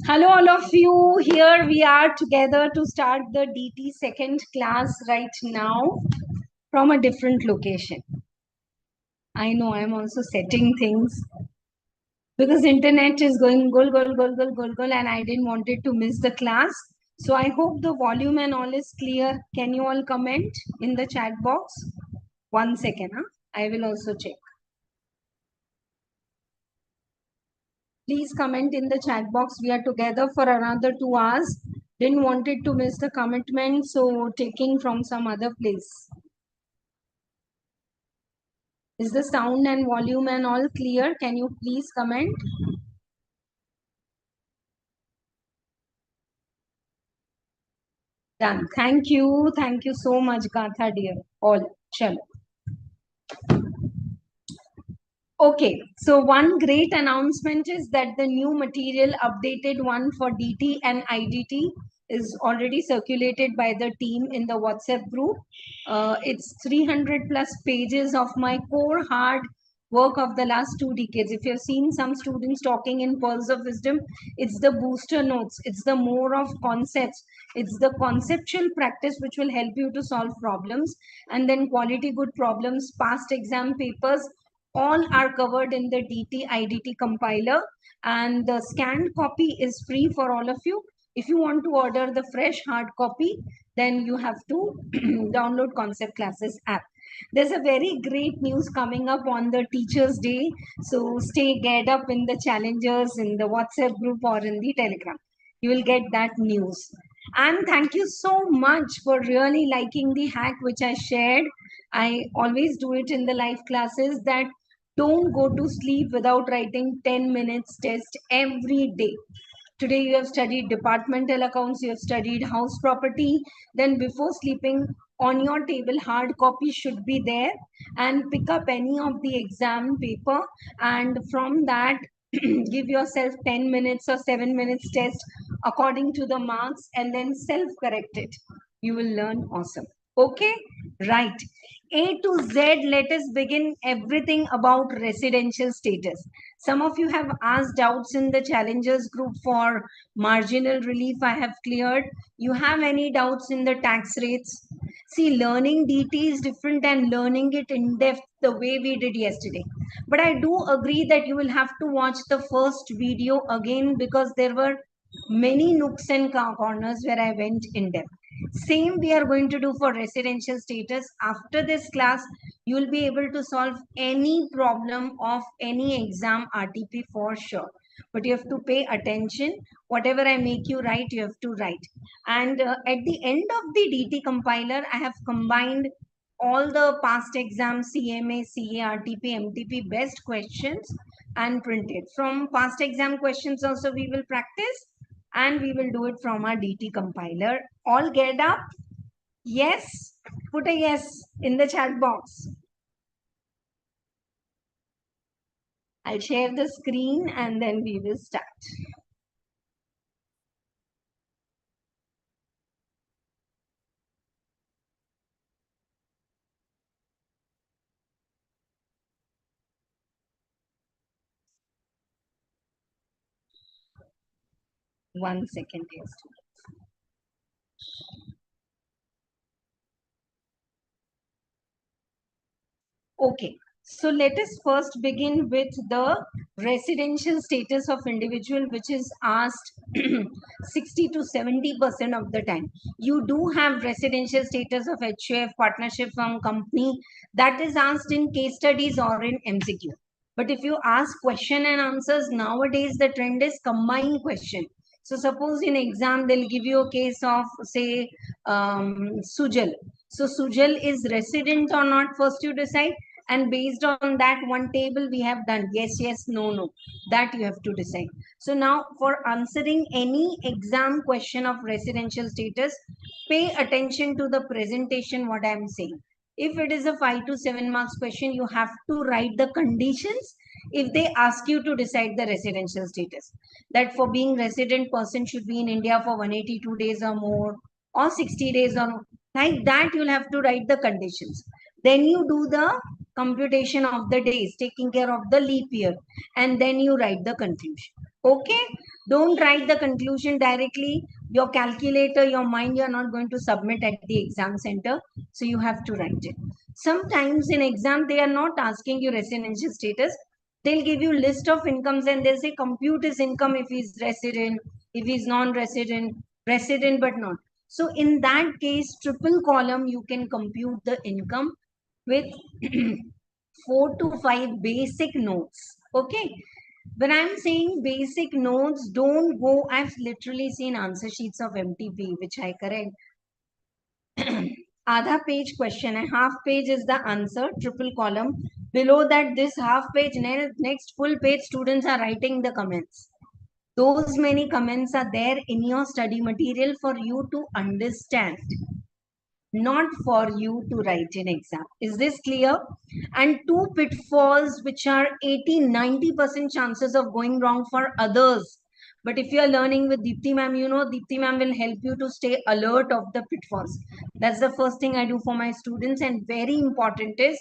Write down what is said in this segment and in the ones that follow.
Hello, all of you. Here we are together to start the DT second class right now from a different location. I know I'm also setting things because internet is going gol, and I didn't want it to miss the class. So I hope the volume and all is clear. Can you all comment in the chat box? 1 second, huh? I will also check. Please comment in the chat box. We are together for another 2 hours. Didn't want it to miss the commitment, so taking from some other place. Is the sound and volume and all clear? Can you please comment? Done. Thank you. Thank you so much, Gatha dear. All. Chalo. Okay, so one great announcement is that the new material, updated one for DT and IDT, is already circulated by the team in the WhatsApp group. It's 300 plus pages of my core hard work of the last 2 decades. If you've seen some students talking in Pearls of Wisdom, it's the booster notes, it's the more of concepts, it's the conceptual practice which will help you to solve problems, and then quality good problems, past exam papers, all are covered in the DT IDT compiler, and the scanned copy is free for all of you. If you want to order the fresh hard copy, then you have to download Concept Classes app. There's a very great news coming up on the Teachers' Day, so stay geared up in the challengers, in the WhatsApp group or in the Telegram. You will get that news. And thank you so much for really liking the hack which I shared. I always do it in the live classes that don't go to sleep without writing 10 minutes test every day. Today you have studied departmental accounts, you have studied house property. Then before sleeping, on your table, hard copy should be there, and pick up any of the exam paper, and from that give yourself 10 minutes or 7 minutes test according to the marks, and then self correct it. You will learn awesome. Okay, right. A to Z, let us begin everything about residential status. Some of you have asked doubts in the challengers group for marginal relief. I have cleared. You have any doubts in the tax rates? See, learning DT is different and learning it in depth the way we did yesterday. But I do agree that you will have to watch the first video again because there were many nooks and corners where I went in depth. Same we are going to do for residential status. After this class, you will be able to solve any problem of any exam RTP for sure. But you have to pay attention. Whatever I make you write, you have to write. And at the end of the DT compiler, I have combined all the past exams, CMA, CA, RTP, MTP best questions and printed. From past exam questions also we will practice, and we will do it from our DT compiler. All get up? Yes? Put a yes in the chat box. I'll share the screen and then we will start. One second, yes. Okay, so let us first begin with the residential status of individual, which is asked 60 to 70% of the time. You do have residential status of HUF, partnership firm, company, that is asked in case studies or in MCQ. But if you ask question and answers, nowadays the trend is combined question. So suppose in exam, they'll give you a case of, say, Sujal. So Sujal is resident or not, first you decide. And based on that one table we have done yes, yes, no, no. That you have to decide. So now for answering any exam question of residential status, pay attention to the presentation, what I am saying. If it is a 5 to 7 marks question, you have to write the conditions if they ask you to decide the residential status. That for being resident, person should be in India for 182 days or more, or 60 days or more. Like that, you'll have to write the conditions. Then you do the computation of the days, taking care of the leap year, and then you write the conclusion. Okay, Don't write the conclusion directly. Your calculator, your mind, you're not going to submit at the exam center. So you have to write it. Sometimes in exam, they are not asking you residential status. They'll give you list of incomes and they'll say compute his income if he's resident, if he's non-resident, resident but not. So in that case, triple column, you can compute the income with 4 to 5 basic notes. Okay. When I'm saying basic notes, don't go. I've literally seen answer sheets of MTP, which I correct. Adha page question, a half page is the answer, triple column. Below that, this half page, next full page, students are writing the comments. Those many comments are there in your study material for you to understand, not for you to write in exam. Is this clear? And two pitfalls which are 80-90% chances of going wrong for others. But if you are learning with Dipti ma'am, you know Dipti ma'am will help you to stay alert of the pitfalls. That's the first thing I do for my students. And very important is,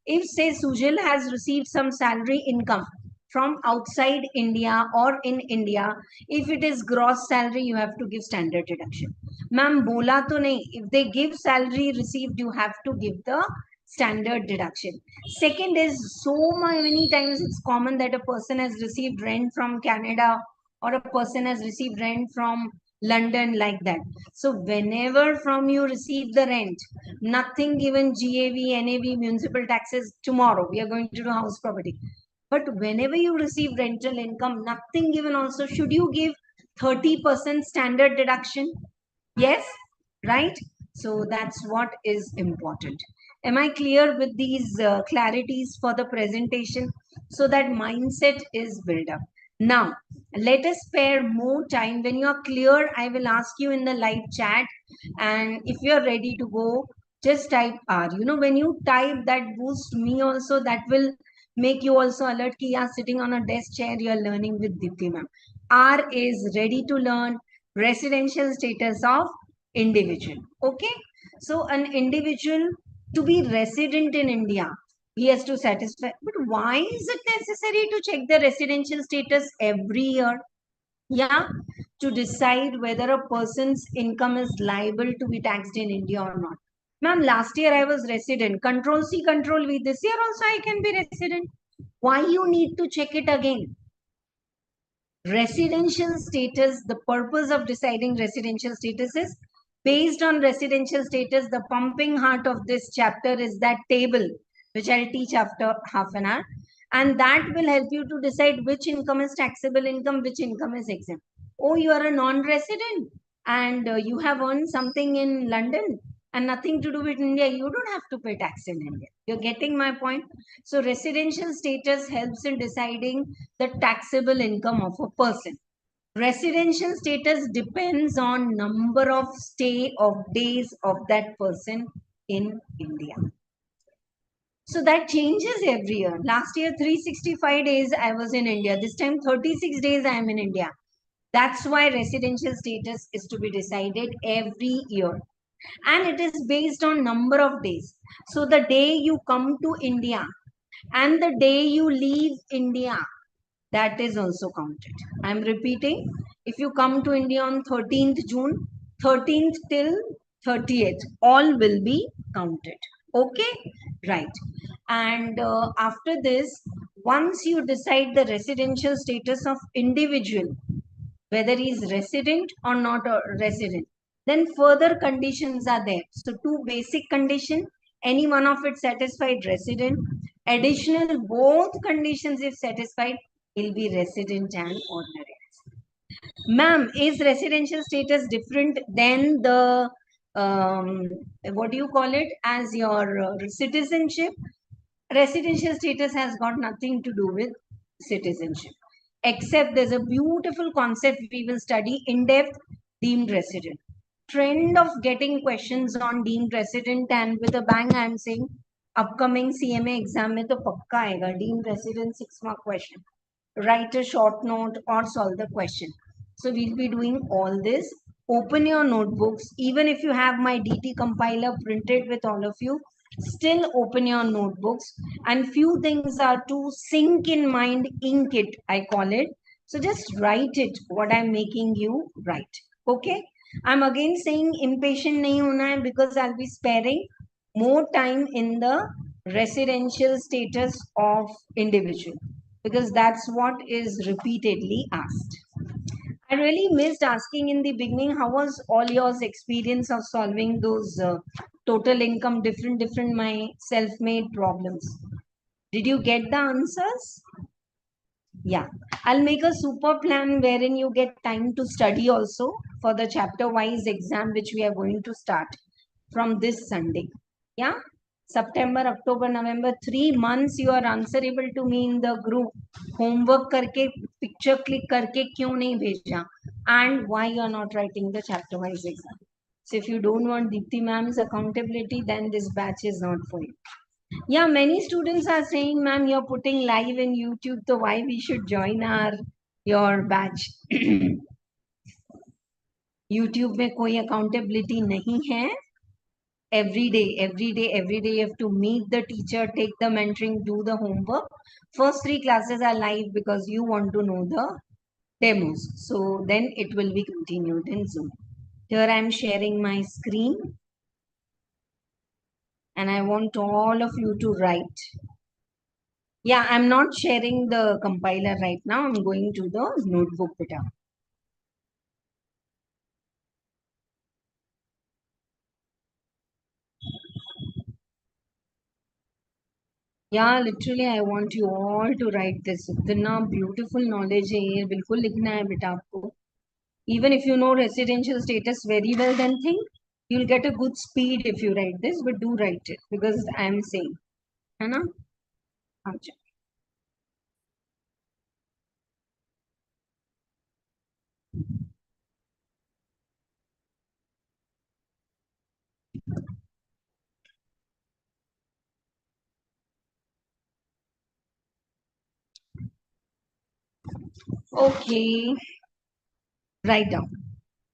if say Sujil has received some salary income from outside India or in India, if it is gross salary, you have to give standard deduction. Ma'am, bola to nahi. If they give salary received, you have to give the standard deduction. Second is, so many times it's common that a person has received rent from Canada or a person has received rent from London, like that. So whenever from you receive the rent, nothing given GAV, NAV, municipal taxes. Tomorrow we are going to do house property. But whenever you receive rental income, nothing given also, should you give 30% standard deduction? Yes, right? So that's what is important. Am I clear with these clarities for the presentation? So that mindset is built up. Now, let us spare more time. When you are clear, I will ask you in the live chat. And if you are ready to go, just type R. You know, when you type, that boosts me also. That will make you also alert ki yeah, sitting on a desk chair, you are learning with Dipti ma'am. R is ready to learn, residential status of individual. Okay. So an individual to be resident in India, he has to satisfy. But why is it necessary to check the residential status every year? Yeah, to decide whether a person's income is liable to be taxed in India or not. Ma'am, last year I was resident. Control C, Control V. This year also I can be resident. Why you need to check it again? Residential status, the purpose of deciding residential status is based on residential status. The pumping heart of this chapter is that table, which I'll teach after half an hour. And that will help you to decide which income is taxable income, which income is exempt. Oh, you are a non-resident and you have earned something in London and nothing to do with India. You don't have to pay tax in India. You're getting my point? So residential status helps in deciding the taxable income of a person. Residential status depends on number of stay of days of that person in India. So that changes every year. Last year, 365 days I was in India. This time, 36 days I am in India. That's why residential status is to be decided every year. And it is based on number of days. So the day you come to India and the day you leave India, that is also counted. I'm repeating, if you come to India on 13th June, 13th till 30th, all will be counted. Okay, right. And after this, once you decide the residential status of individual, whether he is resident or not a resident, then further conditions are there. So two basic conditions, any one of it satisfied, resident. Additional both conditions if satisfied, he'll be resident and ordinary. Ma'am, is residential status different than the what do you call it as your citizenship? Residential status has got nothing to do with citizenship, except there's a beautiful concept we will study in depth: deemed resident. Trend of getting questions on deemed resident, and with a bang I'm saying upcoming CMA exam mein to pakka aega deemed resident 6 mark question. Write a short note or solve the question. So we'll be doing all this. Open your notebooks. Even if you have my DT compiler printed with all of you, still open your notebooks. And few things are to sink in mind, ink it, I call it. So just write it, what I'm making you write. Okay. I'm again saying impatient nahi hona hai because I'll be sparing more time in the residential status of individual, because that's what is repeatedly asked. I really missed asking in the beginning, how was all yours experience of solving those total income, different my self-made problems? Did you get the answers? Yeah, I'll make a super plan wherein you get time to study also for the chapter wise exam, which we are going to start from this Sunday. Yeah, September, October, November, 3 months you are answerable to me in the group. Homework करके picture click करके क्यों नहीं भेजा? And why you are not writing the chapter wise exam? So if you don't want Dipti ma'am's accountability, then this batch is not for you. Yeah, many students are saying, ma'am, you're putting live in YouTube, so why we should join your batch? YouTube में कोई accountability नहीं है. Every day you have to meet the teacher, take the mentoring, do the homework. First 3 classes are live because you want to know the demos. So then it will be continued in Zoom. Here I am sharing my screen and I want all of you to write. Yeah, I'm not sharing the compiler right now. I'm going to the notebook beta. Yeah, literally, I want you all to write this. इतना beautiful knowledge है ये, बिल्कुल लिखना है बेटा आपको. Even if you know residential status very well, then think you'll get a good speed if you write this. But do write it because I am saying, है ना? अच्छा. Okay, write down.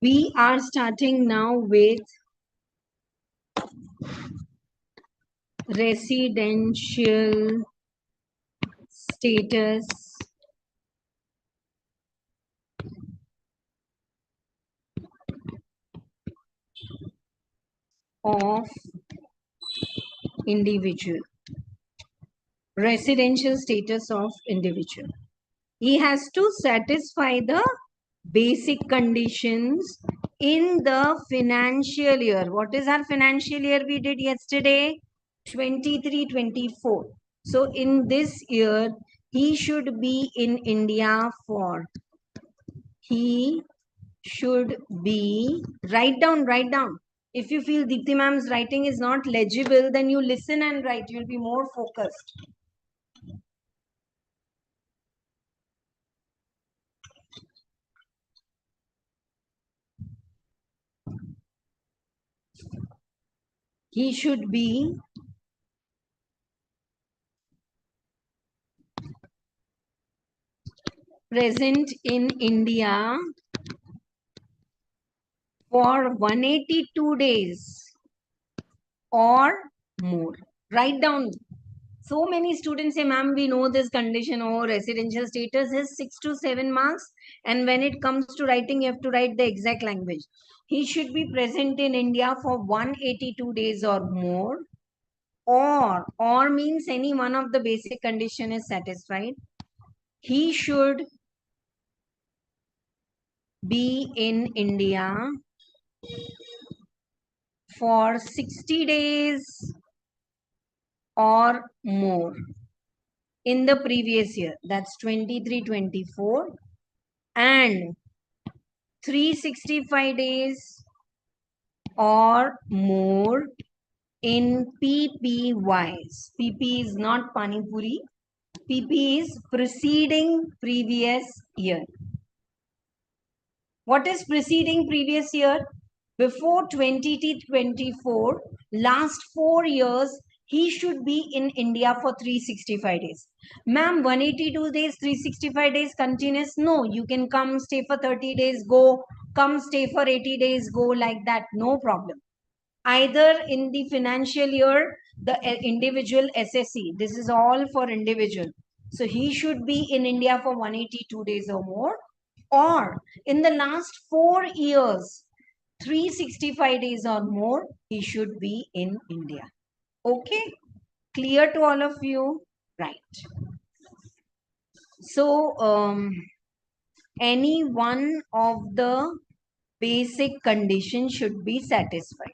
We are starting now with residential status of individual. Residential status of individual. He has to satisfy the basic conditions in the financial year. What is our financial year we did yesterday? 23-24. So in this year, he should be in India for, he should be, write down. If you feel Deepti ma'am's writing is not legible, then you listen and write. You'll be more focused. He should be present in India for 182 days or more. Write down. So many students say, ma'am, we know this condition or residential status is 6 to 7 marks. And when it comes to writing, you have to write the exact language. He should be present in India for 182 days or more. Or means any one of the basic condition is satisfied. He should be in India for 60 days or more in the previous year. That's 23-24 and 365 days or more in PPYs. PP is not Pani Puri. PP is preceding previous year. What is preceding previous year? Before 2024, last 4 years, he should be in India for 365 days. Ma'am, 182 days, 365 days continuous? No, you can come stay for 30 days, go, come stay for 80 days, go, like that, no problem. Either in the financial year, the individual SSC, this is all for individual. So he should be in India for 182 days or more, or in the last 4 years, 365 days or more, he should be in India. Okay, clear to all of you? Right. So, any one of the basic conditions should be satisfied.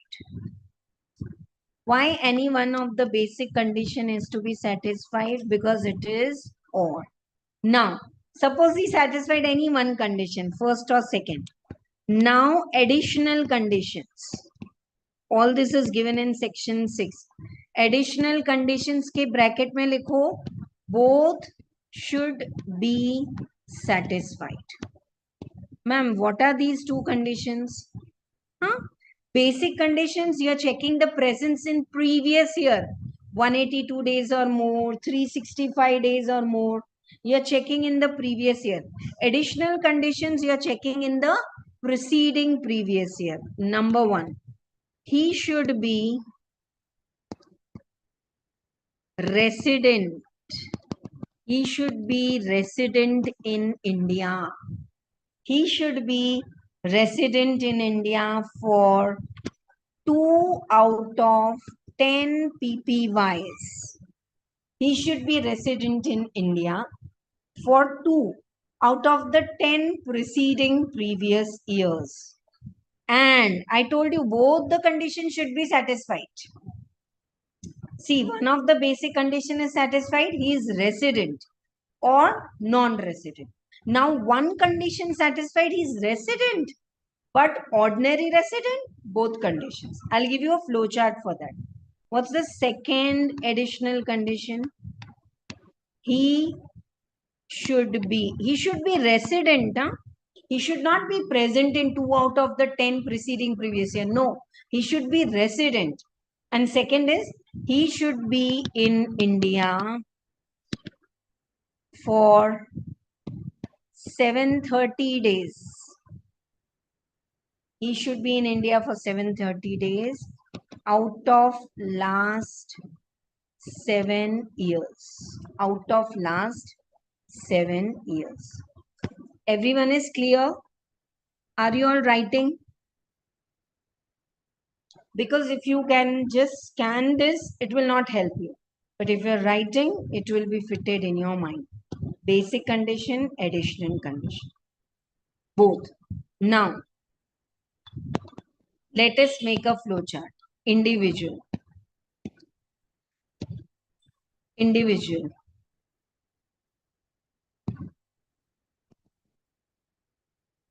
Why any one of the basic condition is to be satisfied? Because it is or. Now, suppose he satisfied any one condition, first or second. Now, additional conditions. All this is given in section 6. Additional conditions के bracket में लिखो, both should be satisfied. Ma'am, what are these two conditions? Huh? Basic conditions, you are checking the presence in previous year. 182 days or more, 365 days or more. You are checking in the previous year. Additional conditions, you are checking in the preceding previous year. Number 1. He should be resident. He should be resident in India. He should be resident in India for 2 out of 10 PPYs. He should be resident in India for 2 out of the 10 preceding previous years. And I told you both the conditions should be satisfied. See, one of the basic condition is satisfied. He is resident or non-resident. Now, one condition satisfied, he is resident, but ordinary resident, both conditions. I'll give you a flow chart for that. What's the second additional condition? He should be resident. Huh? He should not be present in 2 out of the 10 preceding previous year. No, he should be resident. And second is, he should be in India for 730 days. He should be in India for 730 days out of last 7 years. Out of last 7 years. Everyone is clear? Are you all writing? Because if you can just scan this, it will not help you. But if you're writing, it will be fitted in your mind. Basic condition, additional condition. Both. Now, let us make a flow chart. Individual. Individual.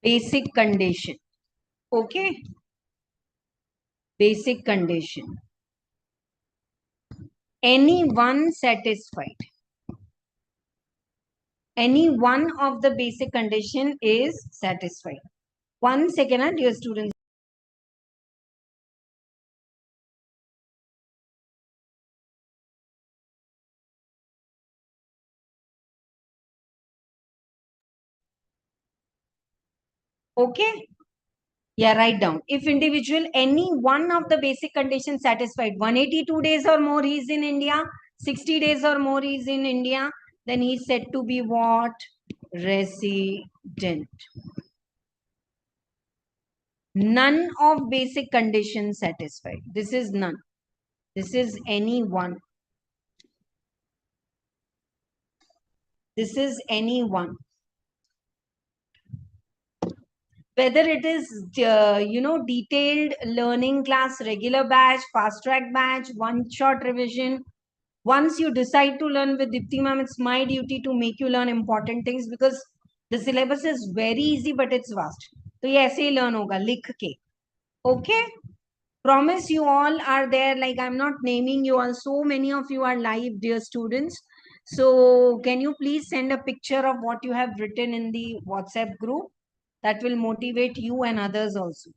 Basic condition. Okay. Basic condition. Any one satisfied. Any one of the basic condition is satisfied. 1 second, dear students. Okay. Yeah, write down. If individual, any one of the basic conditions satisfied, 182 days or more he is in India, 60 days or more he is in India, then he is said to be what? Resident. None of basic conditions satisfied. This is none. This is any one. This is any one. Whether it is, detailed learning class, regular batch, fast track batch, one-shot revision. Once you decide to learn with Dipti ma'am, it's my duty to make you learn important things because the syllabus is very easy, but it's vast. So, ये ऐसे ही learn होगा, लिख के. Okay? Promise you all are there. Like, I'm not naming you all. So many of you are live, dear students. So, can you please send a picture of what you have written in the WhatsApp group? That will motivate you and others also.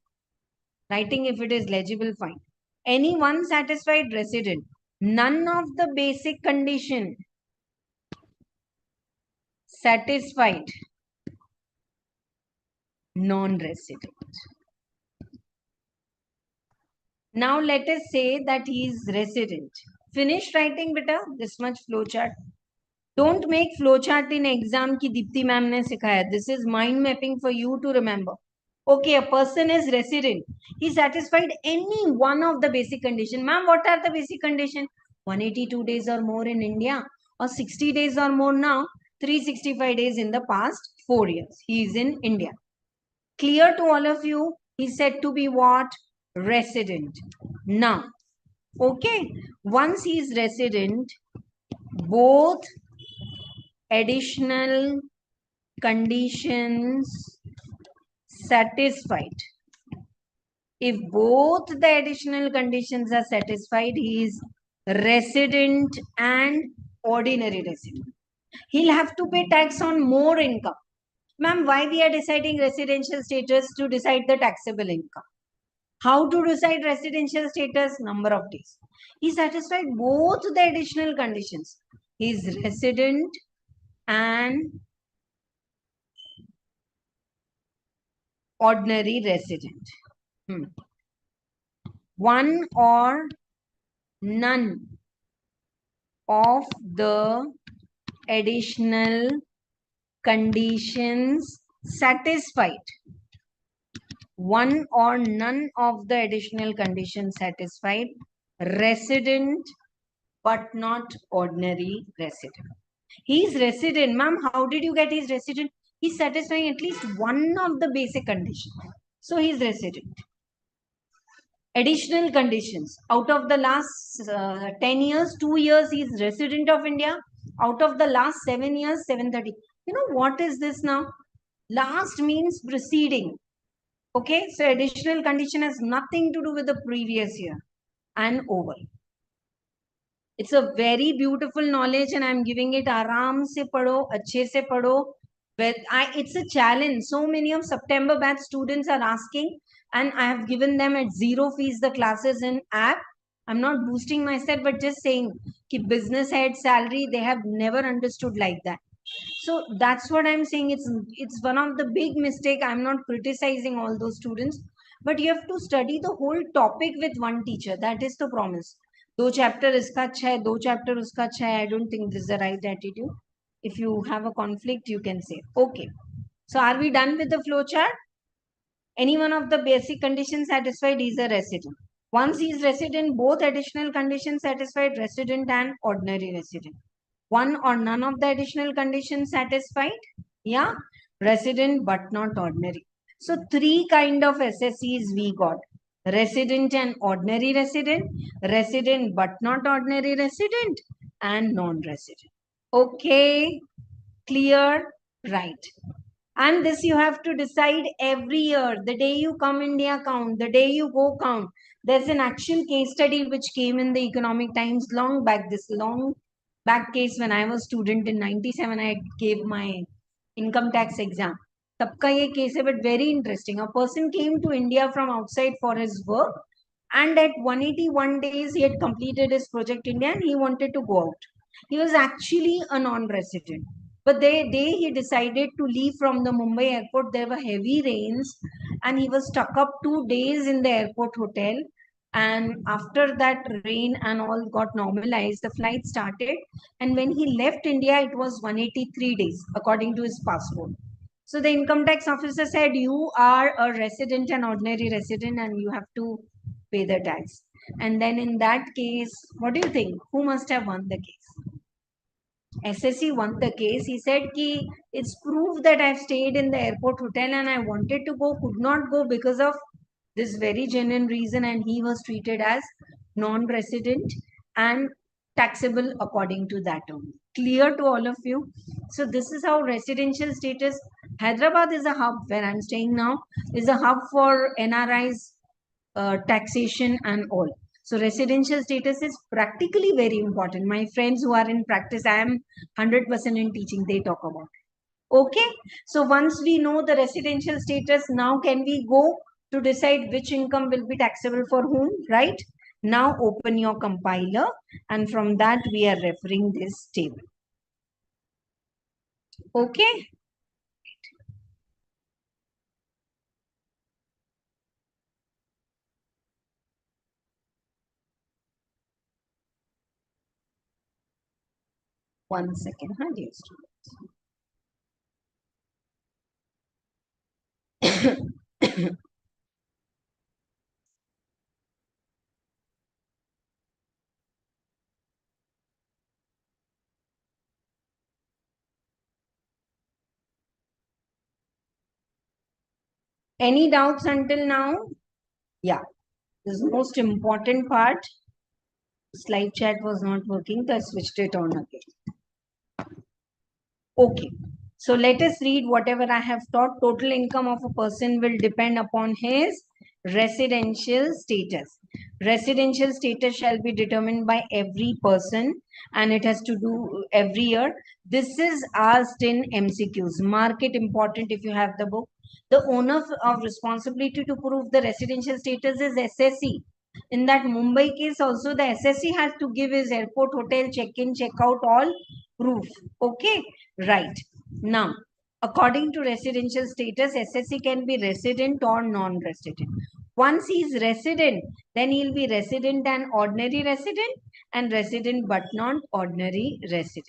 Writing, if it is legible, fine. Any one satisfied resident. None of the basic condition satisfied. Non-resident. Now let us say that he is resident. Finish writing, beta, this much flowchart. Don't make flowchart in exam ki Dipti ma'am ne sikhaya. This is mind mapping for you to remember. Okay, a person is resident. He satisfied any one of the basic condition. Ma'am, what are the basic condition? 182 days or more in India, or 60 days or more now, 365 days in the past 4 years. He is in India. Clear to all of you? He said to be what? Resident. Now, okay, once he is resident, both additional conditions satisfied. If both the additional conditions are satisfied, he is resident and ordinary resident. He'll have to pay tax on more income. Ma'am, why we are deciding residential status? To decide the taxable income. How to decide residential status? Number of days. He satisfied both the additional conditions. He is resident and ordinary resident. One or none of the additional conditions satisfied. One or none of the additional conditions satisfied. Resident but not ordinary resident. He is resident. Ma'am, how did you get his resident? He's satisfying at least one of the basic conditions. So he is resident. Additional conditions. Out of the last 10 years, 2 years he is resident of India. Out of the last 7 years, 730. You know what is this now? Last means preceding. Okay, so additional condition has nothing to do with the previous year and over. It's a very beautiful knowledge and I'm giving it aram se padho, achhe se padho. It's a challenge. So many of September batch students are asking and I have given them at zero fees the classes in app. I'm not boosting myself, but just saying ki business head salary, they have never understood like that. So that's what I'm saying. It's one of the big mistake. I'm not criticizing all those students, but you have to study the whole topic with one teacher. That is the promise. दो chapter इसका अच्छा है, दो chapter उसका अच्छा है. I don't think this is the right attitude. If you have a conflict, you can say. Okay. So are we done with the flow chart? Any one of the basic conditions satisfied is a resident. Once he is resident, both additional conditions satisfied, resident and ordinary resident. One or none of the additional conditions satisfied, yeah, resident but not ordinary. So three kind of SSCs we got: resident and ordinary resident, resident but not ordinary resident, and non-resident. Okay, clear? Right. And this you have to decide every year. The day you come India count, the day you go count. There's an actual case study which came in the Economic Times long back, this long back case when I was student in 97. I gave my income tax exam. Tabka ye case hai, but very interesting. A person came to India from outside for his work and at 181 days he had completed his project India and he wanted to go out. He was actually a non-resident. But the day he decided to leave from the Mumbai airport, there were heavy rains and he was stuck up 2 days in the airport hotel. And after that rain and all got normalized, the flight started. And when he left India, it was 183 days according to his passport. So the income tax officer said, you are a resident, an ordinary resident, and you have to pay the tax. And then in that case, what do you think? Who must have won the case? SSC won the case. He said ki it's proof that I've stayed in the airport hotel and I wanted to go, could not go because of this very genuine reason, and he was treated as non-resident and taxable according to that only. Clear to all of you? So this is how residential status. Hyderabad is a hub where I'm staying now, is a hub for NRIs, taxation and all. So residential status is practically very important. My friends who are in practice, I am 100% in teaching, they talk about it. Okay. So once we know the residential status, now can we go to decide which income will be taxable for whom, right? Now open your compiler and from that we are referring this table. Okay. 1 second, huh, dear students. Any doubts until now? Yeah, this is the most important part. Slide chat was not working, so I switched it on again. Okay, so let us read whatever I have taught. Total income of a person will depend upon his residential status. Residential status shall be determined by every person and it has to do every year. This is asked in MCQs. Mark it important if you have the book. The owner of responsibility to prove the residential status is SSC. In that Mumbai case also the SSC has to give his airport, hotel, check-in, check-out, all proof. Okay, right. Now, according to residential status, SSC can be resident or non-resident. Once he is resident, then he will be resident and ordinary resident and resident but not ordinary resident.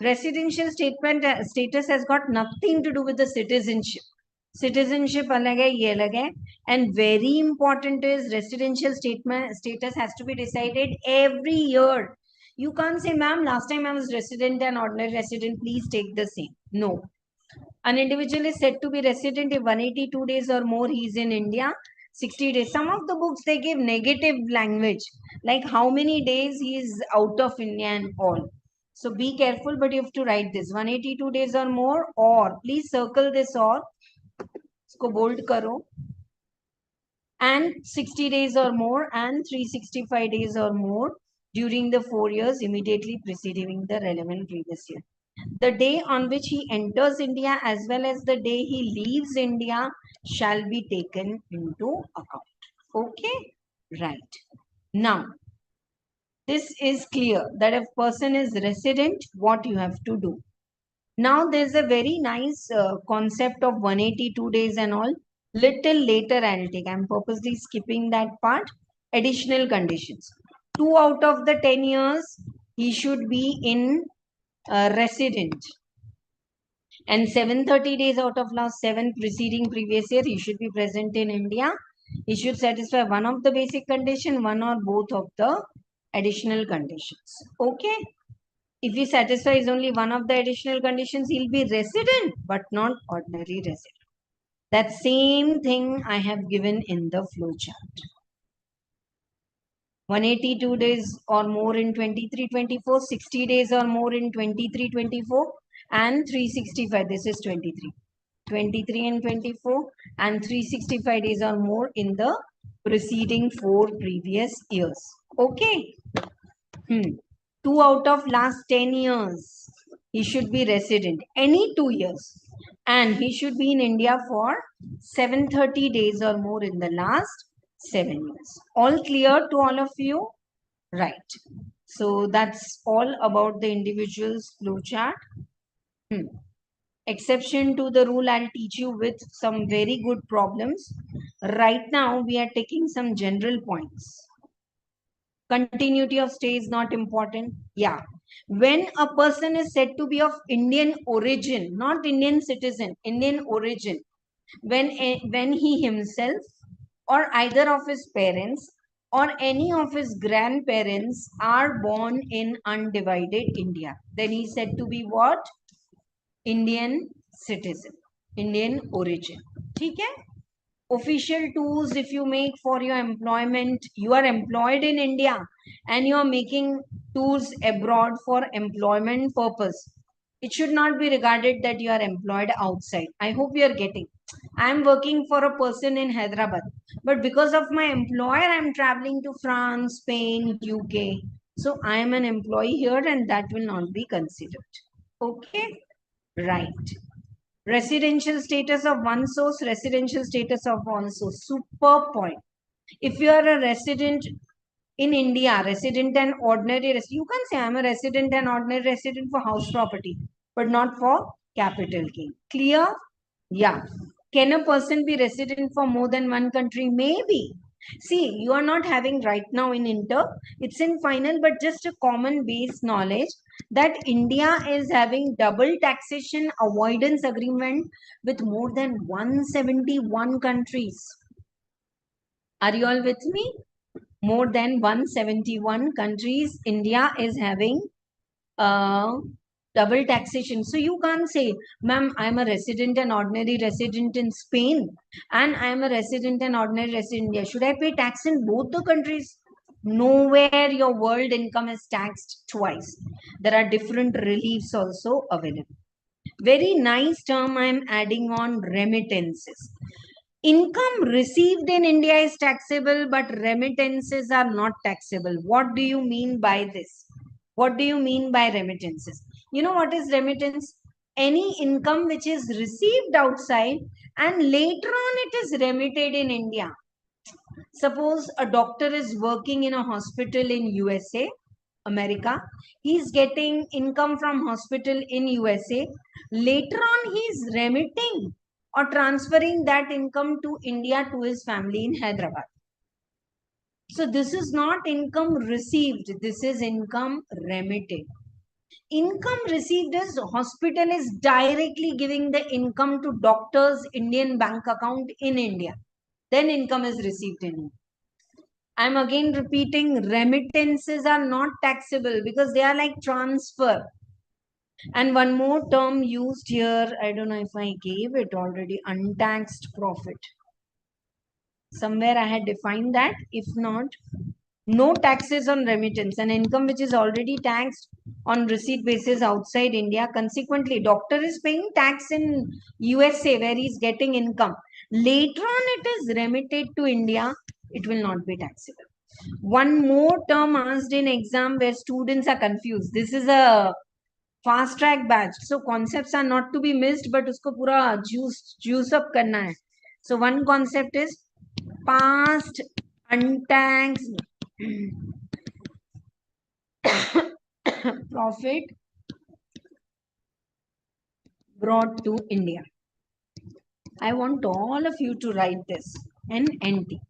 Residential status has got nothing to do with the citizenship. Citizenship alag hai, ye alag hai. And very important is residential status has to be decided every year. You can't say, ma'am, last time I was resident and ordinary resident, please take the same. No. An individual is said to be resident if 182 days or more he is in India, 60 days. Some of the books they give negative language, like how many days he is out of India and all. So be careful, but you have to write this 182 days or more, or please circle this or, isko bold karo, and 60 days or more and 365 days or more during the 4 years immediately preceding the relevant previous year. The day on which he enters India as well as the day he leaves India shall be taken into account. Okay? Right. Now, this is clear that if person is resident, what you have to do. Now, there's a very nice concept of 182 days and all. Little later I'll take. I'm purposely skipping that part. Additional conditions. 2 out of the 10 years, he should be in resident. And 730 days out of last 7 preceding previous year, he should be present in India. He should satisfy one of the basic condition, one or both of the additional conditions. Okay. If he satisfies only one of the additional conditions, he'll be resident, but not ordinary resident. That same thing I have given in the flow chart. 182 days or more in 23-24, 60 days or more in 23-24, and 365. This is 23. 23 and 24, and 365 days or more in the preceding 4 previous years. Okay. 2 out of last 10 years, he should be resident. Any 2 years. And he should be in India for 730 days or more in the last 7 years. All clear to all of you? Right. So that's all about the individual's flowchart. Exception to the rule, I'll teach you with some very good problems. Right now, we are taking some general points. Continuity of stay is not important. Yeah. When a person is said to be of Indian origin, not Indian citizen, Indian origin, when he himself or either of his parents or any of his grandparents are born in undivided India, then he is said to be what? Indian citizen, Indian origin. Okay? Official tours, if you make for your employment, you are employed in India and you are making tours abroad for employment purpose. It should not be regarded that you are employed outside. I hope you are getting. I am working for a person in Hyderabad, but because of my employer, I am traveling to France, Spain, UK. So I am an employee here and that will not be considered. Okay? Right. Residential status of one source, residential status of one source. Super point. If you are a resident in India, resident and ordinary resident, you can say I'm a resident and ordinary resident for house property, but not for capital gain. Clear? Yeah. Can a person be resident for more than one country? Maybe. See, you are not having right now in Inter, it's in final, but just a common base knowledge that India is having double taxation avoidance agreement with more than 171 countries. Are you all with me? More than 171 countries, India is having uh, double taxation. So you can't say, ma'am, I'm a resident and ordinary resident in Spain, and I'm a resident and ordinary resident in India. Should I pay tax in both the countries? Nowhere your world income is taxed twice. There are different reliefs also available. Very nice term I'm adding on, remittances. Income received in India is taxable, but remittances are not taxable. What do you mean by this? What do you mean by remittances? You know what is remittance? Any income which is received outside and later on it is remitted in India. Suppose a doctor is working in a hospital in USA, America. He's getting income from hospital in USA. Later on, he's remitting or transferring that income to India to his family in Hyderabad. So this is not income received. This is income remitted. Income received is hospital is directly giving the income to doctor's Indian bank account in India. Then income is received in India. I'm again repeating, remittances are not taxable because they are like transfer. And one more term used here, I don't know if I gave it already, untaxed profit. Somewhere I had defined that. If not, no taxes on remittance. An income which is already taxed on receipt basis outside India. Consequently, doctor is paying tax in USA where he's getting income. Later on, it is remitted to India. It will not be taxable. One more term asked in exam where students are confused. This is a fast track batch, so concepts are not to be missed, but usko pura juice up karna hai. So one concept is past untaxed profit brought to India. I want all of you to write this. NNT.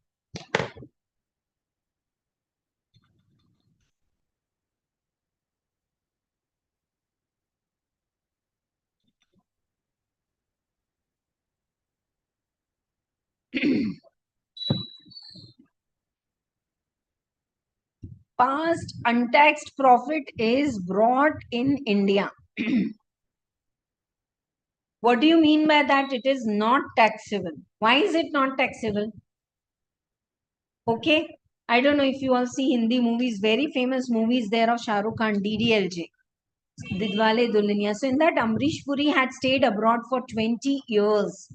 Past untaxed profit is brought in India. What do you mean by that? It is not taxable. Why is it not taxable? Okay. I don't know if you all see Hindi movies, very famous movies there of Shah Rukh Khan, DDLJ, Didwale Dulhaniya. So in that, Amrish Puri had stayed abroad for 20 years.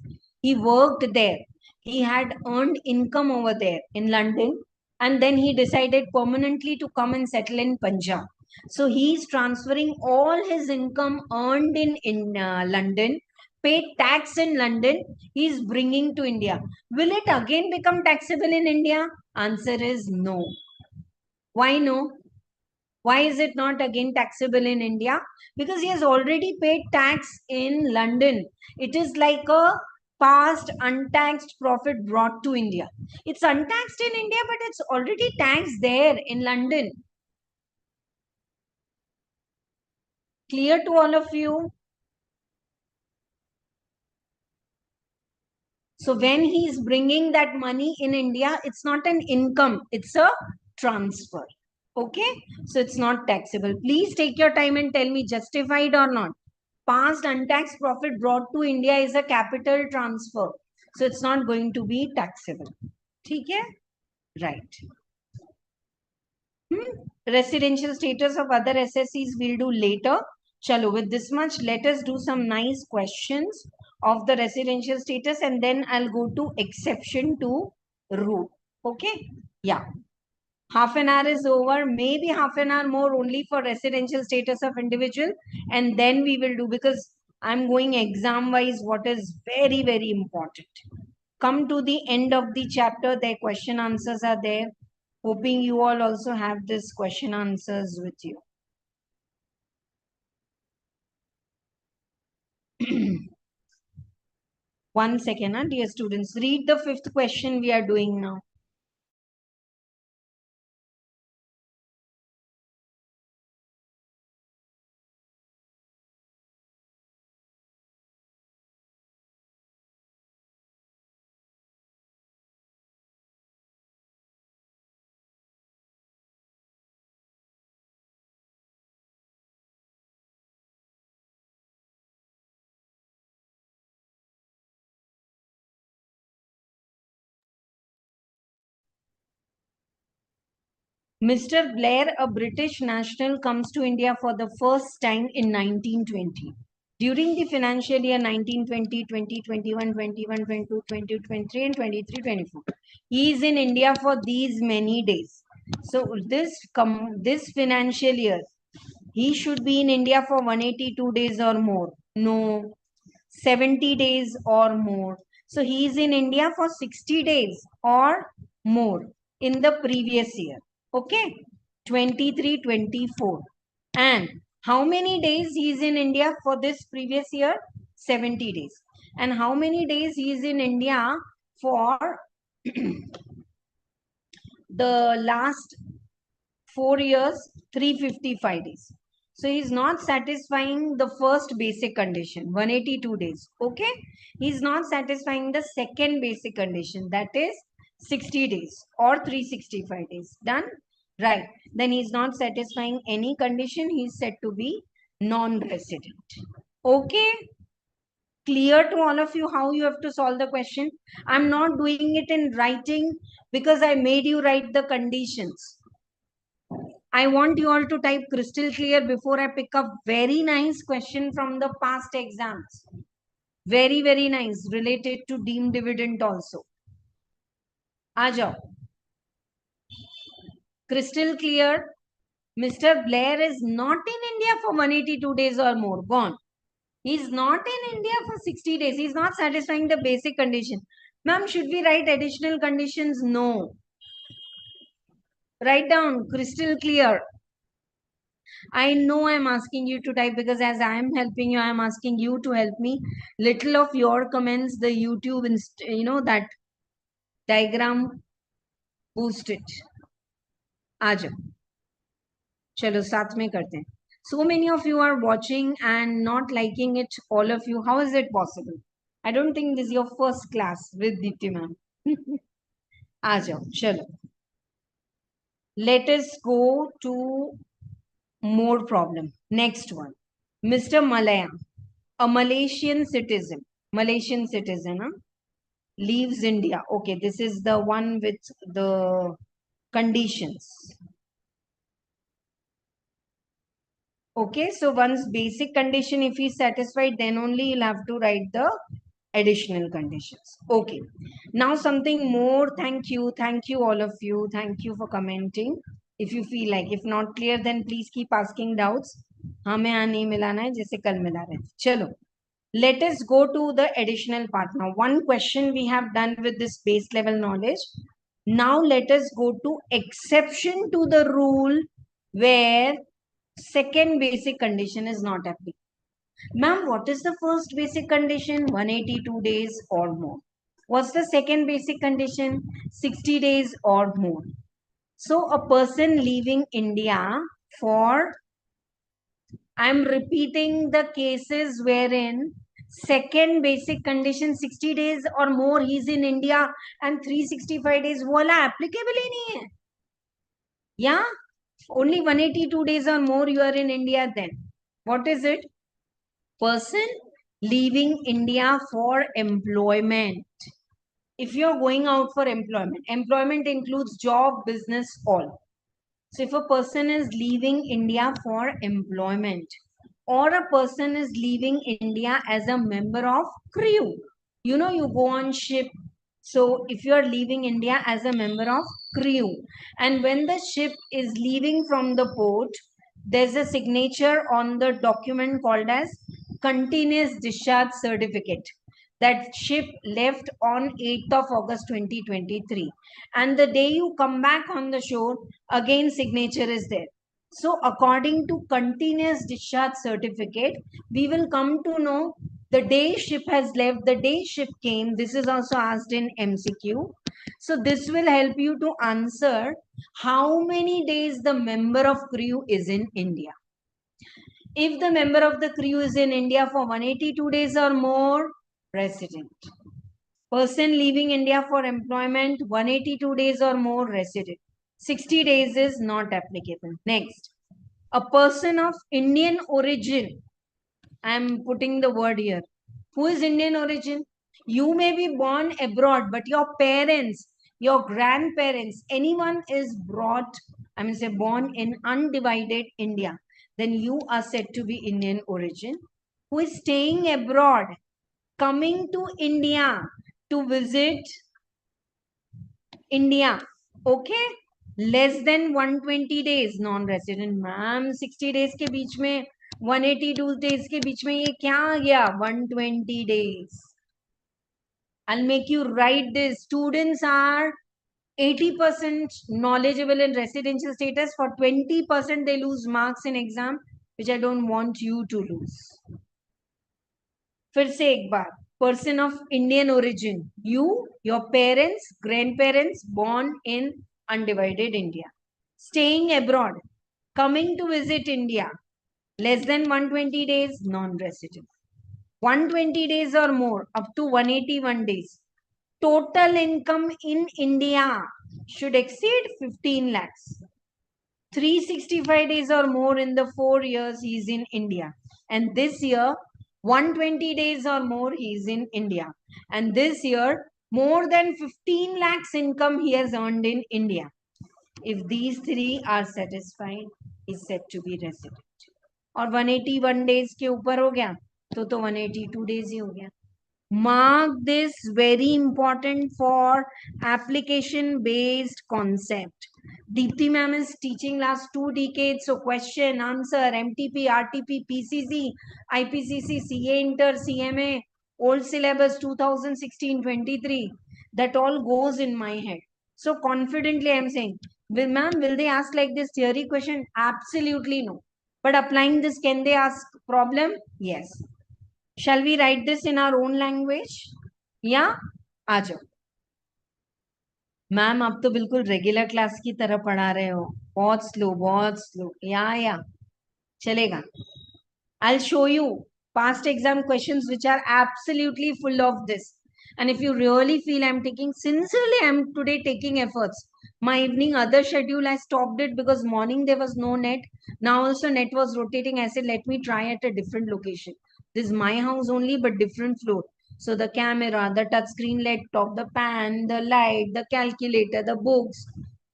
He worked there. He had earned income over there in London. And then he decided permanently to come and settle in Punjab. So he is transferring all his income earned in London, paid tax in London, he is bringing to India. Will it again become taxable in India? Answer is no. Why no? Why is it not again taxable in India? Because he has already paid tax in London. It is like a past untaxed profit brought to India. It's untaxed in India, but it's already taxed there in London. Clear to all of you? So when he is bringing that money in India, it's not an income, it's a transfer. Okay, so it's not taxable. Please take your time and tell me justified or not. Past untaxed profit brought to India is a capital transfer. So it's not going to be taxable. Okay? Right. Residential status of other SSCs we'll do later. Chalo, with this much, let us do some nice questions of the residential status and then I'll go to exception to rule. Okay? Yeah. Half an hour is over, maybe half an hour more only for residential status of individual, and then we will do, because I'm going exam wise, what is very, very important. Come to the end of the chapter, their question answers are there. Hoping you all also have this question answers with you. One second, dear students. Read the fifth question we are doing now. Mr. Blair, a British national, comes to India for the first time in 1920. During the financial year 1920, 2021, 21, 22, 22, 23, and 23, 24. He is in India for these many days. So this financial year, he should be in India for 182 days or more. No, 70 days or more. So he is in India for 60 days or more in the previous year. Okay, 23, 24. And how many days he is in India for this previous year? 70 days. And how many days he is in India for the last 4 years? 355 days. So he's not satisfying the first basic condition, 182 days. Okay. He's not satisfying the second basic condition, that is 60 days or 365 days. Done? Right. Then he's not satisfying any condition. He's said to be non-resident. Okay. Clear to all of you how you have to solve the question? I'm not doing it in writing because I made you write the conditions. I want you all to type crystal clear before I pick up very nice question from the past exams. Very, very nice. Related to deemed dividend also. आ जाओ. Crystal clear. Mr. Blair is not in India for 182 days or more. Gone. He's not in India for 60 days. He's not satisfying the basic condition. Ma'am, should we write additional conditions? No. Write down crystal clear. I know I'm asking you to type because as I am helping you, I'm asking you to help me. Little of your comments, the YouTube, that diagram, boost it. Aaja. Chalo, साथ में करते हैं. So many of you are watching and not liking it, all of you. How is it possible? I don't think this is your first class with Dipti ma'am. Aaja, chalo. Let us go to more problem. Next one. Mr. Malaya, a Malaysian citizen. Malaysian citizen, huh? Leaves India. Okay, this is the one with the conditions. Okay, so once basic condition, if he is satisfied, then only you'll have to write the additional conditions. Okay, now something more. Thank you all of you. Thank you for commenting. If you feel like, if not clear, then please keep asking doubts. हमें यहाँ नहीं मिलाना है जैसे कल मिला रहे थे. चलो, let us go to the additional part. Now, one question we have done with this base level knowledge. Now let us go to exception to the rule where second basic condition is not applicable. Ma'am, what is the first basic condition? 182 days or more. What's the second basic condition? 60 days or more. So a person leaving India for, I'm repeating the cases wherein second basic condition 60 days or more he's in India and 365 days voila applicable ही नहीं है. Yeah, only 182 days or more you are in India. Then what is it? Person leaving India for employment. If you are going out for employment includes job, business, all. So if a person is leaving India for employment, or a person is leaving India as a member of crew, you go on ship. So if you are leaving India as a member of crew, and when the ship is leaving from the port, there's a signature on the document called as continuous discharge certificate. That ship left on 8th of August 2023. And the day you come back on the shore, again signature is there. So according to continuous discharge certificate, we will come to know the day ship has left, the day ship came. This is also asked in MCQ. So this will help you to answer how many days the member of crew is in India. If the member of the crew is in India for 182 days or more, resident. Person leaving India for employment, 182 days or more, resident. 60 days is not applicable. Next, a person of Indian origin. I am putting the word here. Who is Indian origin? You may be born abroad, but your parents, your grandparents, anyone is brought I mean, say born in undivided India, then you are said to be Indian origin. Who is staying abroad, coming to India to visit India, okay, less than 120 days, non-resident. Ma'am 60 days के बीच में 182 days के बीच में ये क्या आ गया? 120 days. I'll make you write this. Students are 80% knowledgeable in residential status. For 20% they lose marks in exam, which I don't want you to lose. फिर से एक बार, person of Indian origin, you, your parents, grandparents born in undivided India, staying abroad, coming to visit India, less than 120 days, non-resident. 120 days or more, up to 181 days. Total income in India should exceed 15 lakhs. 365 days or more in the 4 years he is in India. And this year, 120 days or more he is in India. And this year, more than 15 lakhs income he has earned in India. If these three are satisfied, he is said to be resident. और 181 days के ऊपर हो गया तो 182 days ही हो गया. Mark this, very important for application based concept. Dipti ma'am is teaching last 2 decades, so question, answer, MTP, RTP, PCC, IPCC, CA Inter, CMA, old syllabus 2016-23, that all goes in my head. So confidently I am saying, ma'am, will they ask like this theory question? Absolutely no. But applying this, can they ask problem? Yes. Shall we write this in our own language? या आ जाओ. Ma'am आप तो बिल्कुल regular class की तरह पढ़ा रहे हो, बहुत स्लो या चलेगा. I'll show you past exam questions which are absolutely full of this. And if you really feel I'm taking, sincerely I'm today taking efforts. My evening other schedule I stopped it because morning there was no net. Now also net was rotating. I said let me try at a different location. This is my house only but different floor. So the camera, the touchscreen laptop, the pan, the light, the calculator, the books.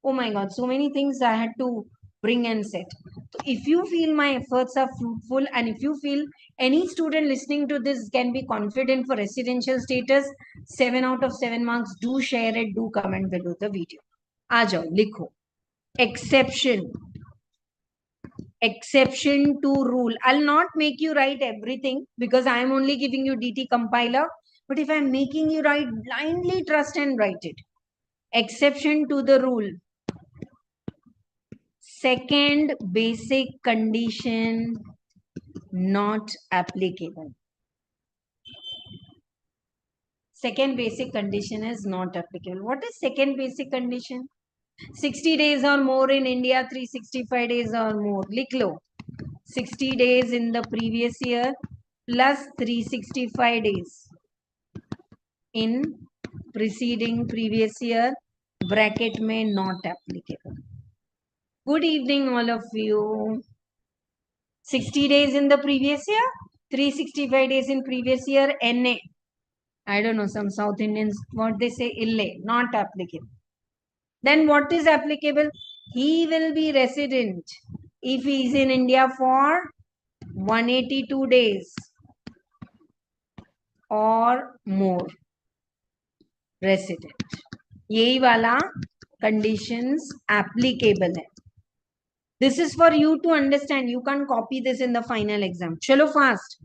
Oh my God, so many things I had to bring and set. So if you feel my efforts are fruitful and if you feel any student listening to this can be confident for residential status, 7 out of 7 marks, do share it, do comment below the video. आ जाओ, लिखो. Exception. Exception to rule. I'll not make you write everything because I'm only giving you DT compiler. But if I'm making you write, blindly trust and write it. Exception to the rule. Second basic condition not applicable. Second basic condition is not applicable. What is second basic condition? 60 days or more in India, 365 days or more. Likh lo. 60 days in the previous year plus 365 days in preceding previous year, bracket mein not applicable. Good evening all of you. 60 days in the previous year, 365 days in previous year, NA. I don't know, some South Indians, what they say, ille, not applicable. Then what is applicable? He will be resident if he is in India for 182 days or more. Resident. यही वाला conditions applicable है. This is for you to understand. You can't copy this in the final exam. Chalo fast.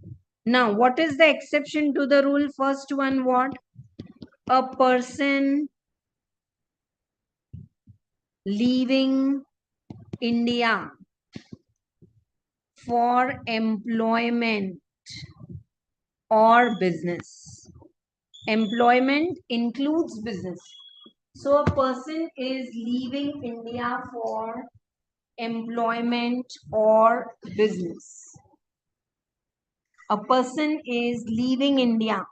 Now, what is the exception to the rule? First one, what? A person leaving India for employment or business. Employment includes business. So, a person is leaving India for employment or business. A person is leaving India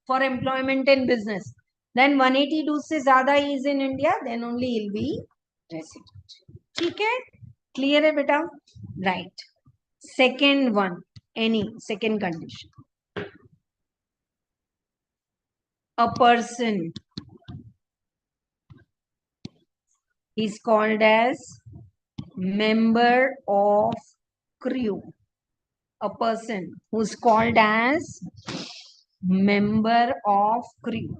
for employment and business. Then 182 से ज़्यादा he is in India, then only he'll be resident. ठीक है? Clear है बेटा? Right. Second one, any second condition. A person is called as member of crew. A person who's called as member of crew.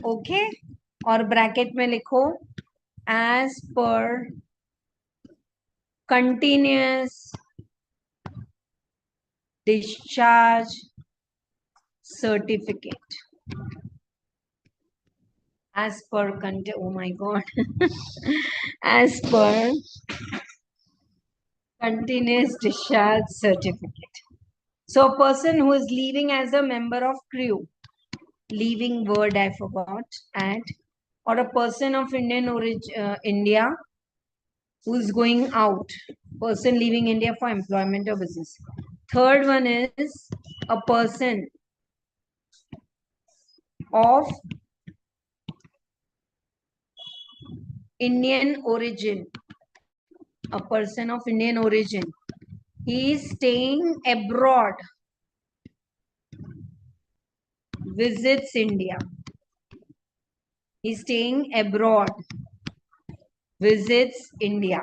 Okay, और bracket में लिखो as per continuous discharge certificate. As per oh my god. As per continuous discharge certificate. So a person who is leaving as a member of crew, leaving word I forgot, at, or a person of Indian origin, India, who is going out, person leaving India for employment or business. Third one is a person of Indian origin. A person of Indian origin. He is staying abroad, visits India. He is staying abroad, visits India.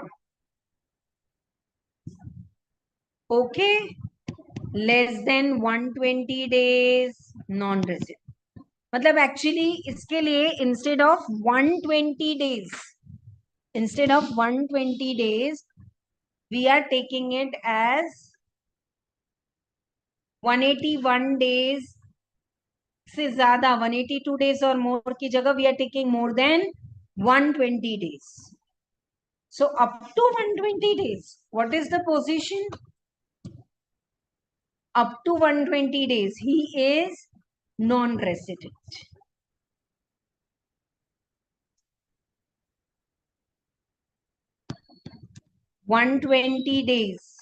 Okay, less than 120 days, non-resident. मतलब actually इसके लिए instead of 120 days, we are taking it as 181 days से ज्यादा, 182 days or more की जगह we are taking more than 120 days. So up to 120 days, what is the position? Up to 120 days, he is non-resident. $120 days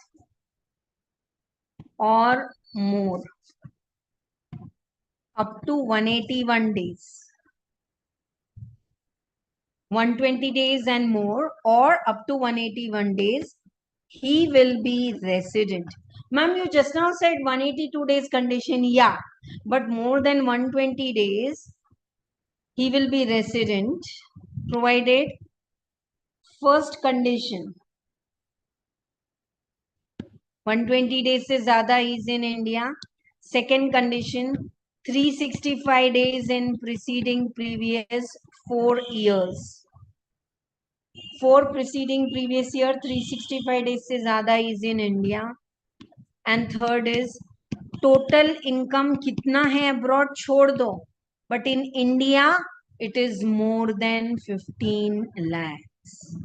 or more, up to 181 days. 120 days and more or up to 181 days, he will be resident. Ma'am, you just now said 182 days condition, yeah, but more than 120 days, he will be resident, provided first condition, 120 days से ज़्यादा is in India. Second condition, 365 days in preceding previous 4 years. For preceding previous year, 365 days से ज़्यादा is in India. And third is total income कितना है abroad छोड़ दो, but in India it is more than 15 lakhs.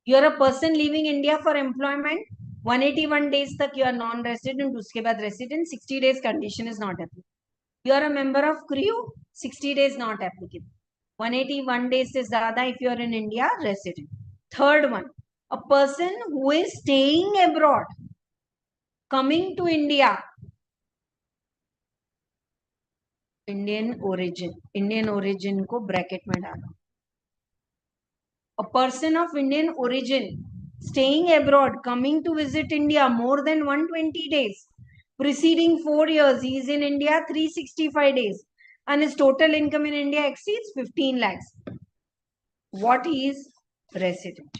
You are a person leaving India for employment, 181 days तक you are non-resident, उसके बाद resident, 60 days condition is not applicable. You are a member of crew, 60 days not applicable. 181 days से ज़्यादा if you are in India, resident. Third one, a person who is staying abroad, coming to India, Indian origin को bracket में डालो. A person of Indian origin staying abroad, coming to visit India more than 120 days, preceding 4 years, he is in India 365 days, and his total income in India exceeds 15 lakhs. What he is resident?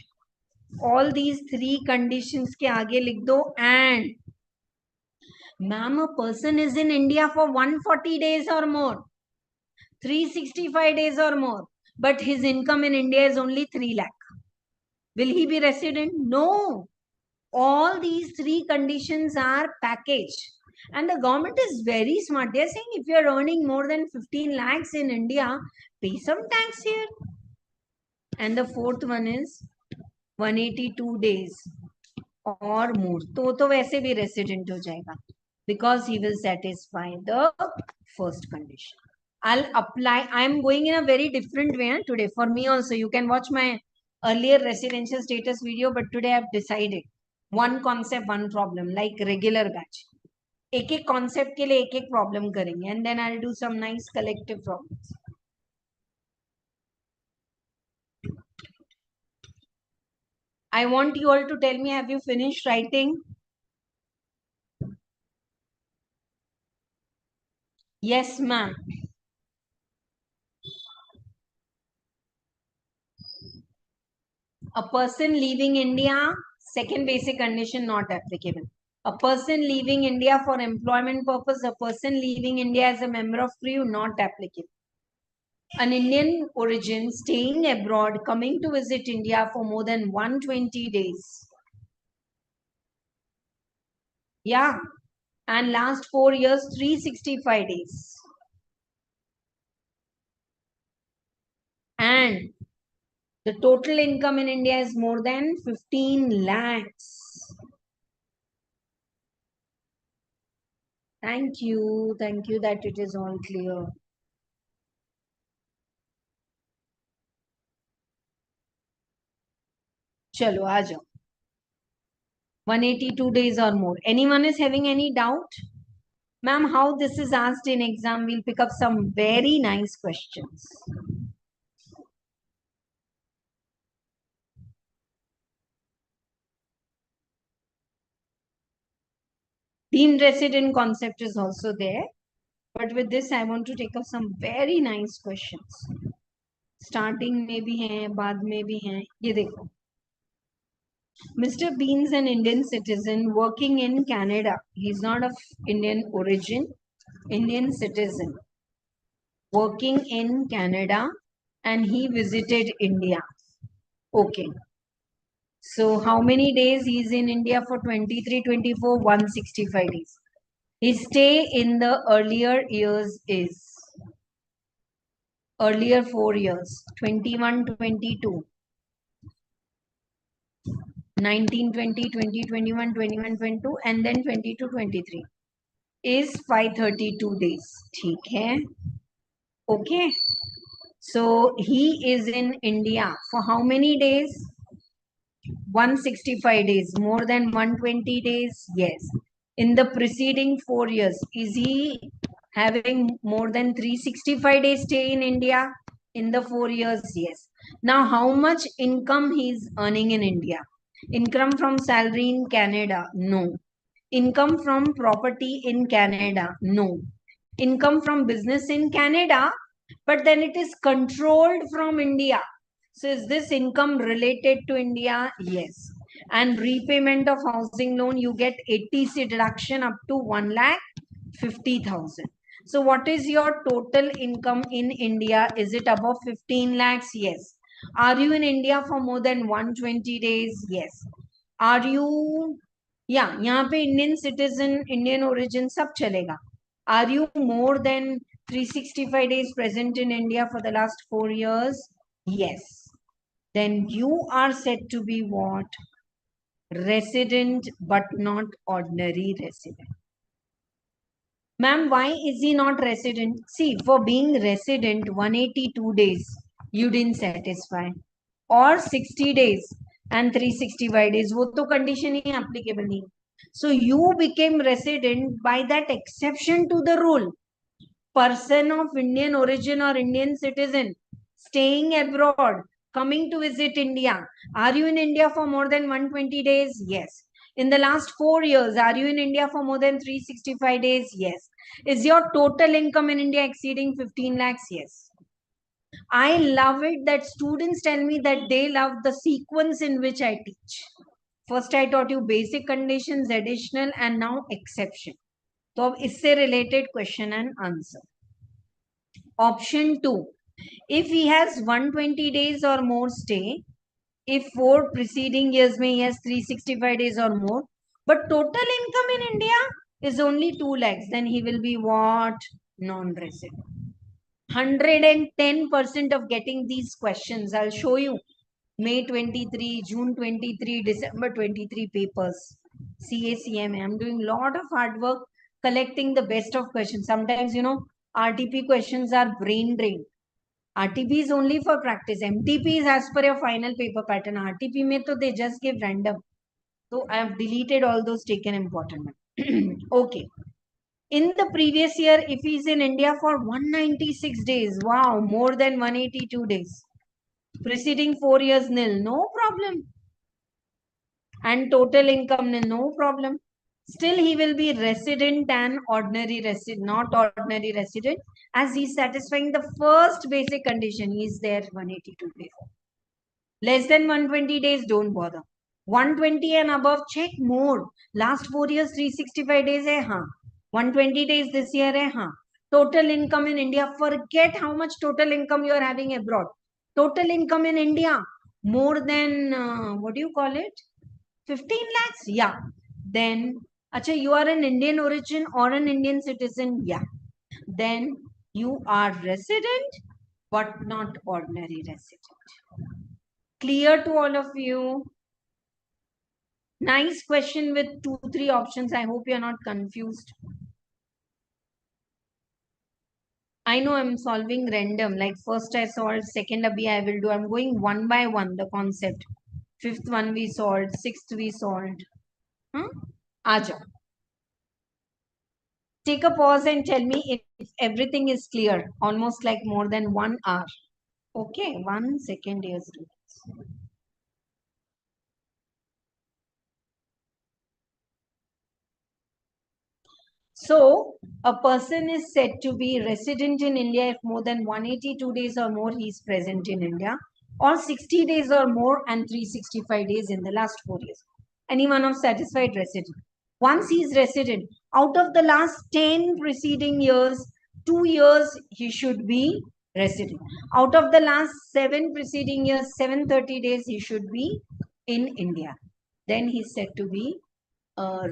All these three conditions के आगे लिख दो. And ma'am, a person is in India for 140 days or more, 365 days or more, but his income in India is only 3 lakh. Will he be resident? No. All these three conditions are packaged. And the government is very smart. They are saying if you are earning more than 15 lakhs in India, pay some tax here. And the fourth one is 182 days or more. तो वैसे भी resident हो जाएगा, because he will satisfy the first condition. I'll apply. I'm going in a very different way today. For me also, you can watch my earlier residential status video, but today I've decided one concept, one problem, like regular batch. एक concept के लिए एक problem करेंगे, and then I'll do some nice collective problems. I want you all to tell me, have you finished writing? Yes, ma'am. A person leaving India, second basic condition not applicable. A person leaving India for employment purpose, a person leaving India as a member of crew, not applicable. An Indian origin staying abroad, coming to visit India for more than 120 days. Yeah. And last 4 years, 365 days. And the total income in India is more than 15 lakhs. Thank you that it is all clear. Chalo, aa jao. 182 days or more. Anyone is having any doubt? Ma'am, how this is asked in exam, we'll pick up some very nice questions. Deemed resident concept is also there. But with this, I want to take up some very nice questions. Starting में भी हैं, बाद में भी हैं. ये देखो. Mr. Bean's an Indian citizen working in Canada. He's not of Indian origin, Indian citizen. Working in Canada and he visited India. Okay. So how many days he's in India for 23, 24, 165 days. His stay in the earlier years is earlier 4 years, 21, 22, 19, 20, 20, 21, 21, 22 and then 22, 23 is 532 days. ठीक है? Okay. So he is in India for how many days? 165 days, more than 120 days? Yes. In the preceding 4 years, is he having more than 365 days stay in India? In the 4 years, yes. Now, how much income he is earning in India? Income from salary in Canada? No. Income from property in Canada? No. Income from business in Canada, but then it is controlled from India. So is this income related to India? Yes. And repayment of housing loan, you get 80C deduction up to 1,50,000. So what is your total income in India? Is it above 15 lakhs? Yes. Are you in India for more than 120 days? Yes. Are you, yeah, यहाँ पे Indian citizen, Indian origin सब चलेगा. Are you more than 365 days present in India for the last 4 years? Yes. Then you are said to be what? Resident, but not ordinary resident. Ma'am, why is he not resident? See, for being resident, 182 days, you didn't satisfy. Or 60 days and 365 days, वो तो condition ही applicable नहीं. So you became resident by that exception to the rule. Person of Indian origin or Indian citizen staying abroad, coming to visit India. Are you in India for more than 120 days? Yes. In the last 4 years, are you in India for more than 365 days? Yes. Is your total income in India exceeding 15 lakhs? Yes. I love it that students tell me that they love the sequence in which I teach. First, I taught you basic conditions, additional, and now exception. तो अब इससे related question and answer. Option 2. If he has 120 days or more stay, if 4 preceding years he has 365 days or more, but total income in India is only 2 lakhs, then he will be what? Non-resident. 110% of getting these questions. I'll show you. May 23, June 23, December 23 papers. CA CMA. I'm doing a lot of hard work collecting the best of questions. Sometimes, RTP questions are brain drain. RTP is only for practice. MTP is as per your final paper pattern. RTP mein to they just give random. So I have deleted all those taken important. Okay. In the previous year, if he's in India for 196 days, wow, more than 182 days. Preceding 4 years nil, no problem. And total income nil, no problem. Still, he will be resident and ordinary resident, not ordinary resident, as he's satisfying the first basic condition. He's there 182 days. Less than 120 days, don't bother. 120 and above, check more. Last 4 years, 365 days hai, haan. 120 days this year hai, haan. Total income in India, forget how much total income you are having abroad. Total income in India, more than, what do you call it? 15 lakhs? Yeah. Then, acha, you are an Indian origin or an Indian citizen? Yeah. Then you are resident, but not ordinary resident. Clear to all of you? Nice question with 2-3 options. I hope you're not confused. I know I'm solving random. Like first I solved, second abhi I will do. I'm going one by one, the concept. Fifth one we solved, sixth we solved. Huh? Aja. Take a pause and tell me if everything is clear. Almost like more than 1 hour. Okay, 1 second, dear students. So, a person is said to be resident in India if more than 182 days or more he is present in India, or 60 days or more and 365 days in the last 4 years. Anyone of satisfied resident. Once he is resident, out of the last 10 preceding years, 2 years he should be resident. Out of the last 7 preceding years, 730 days he should be in India. Then he is said to be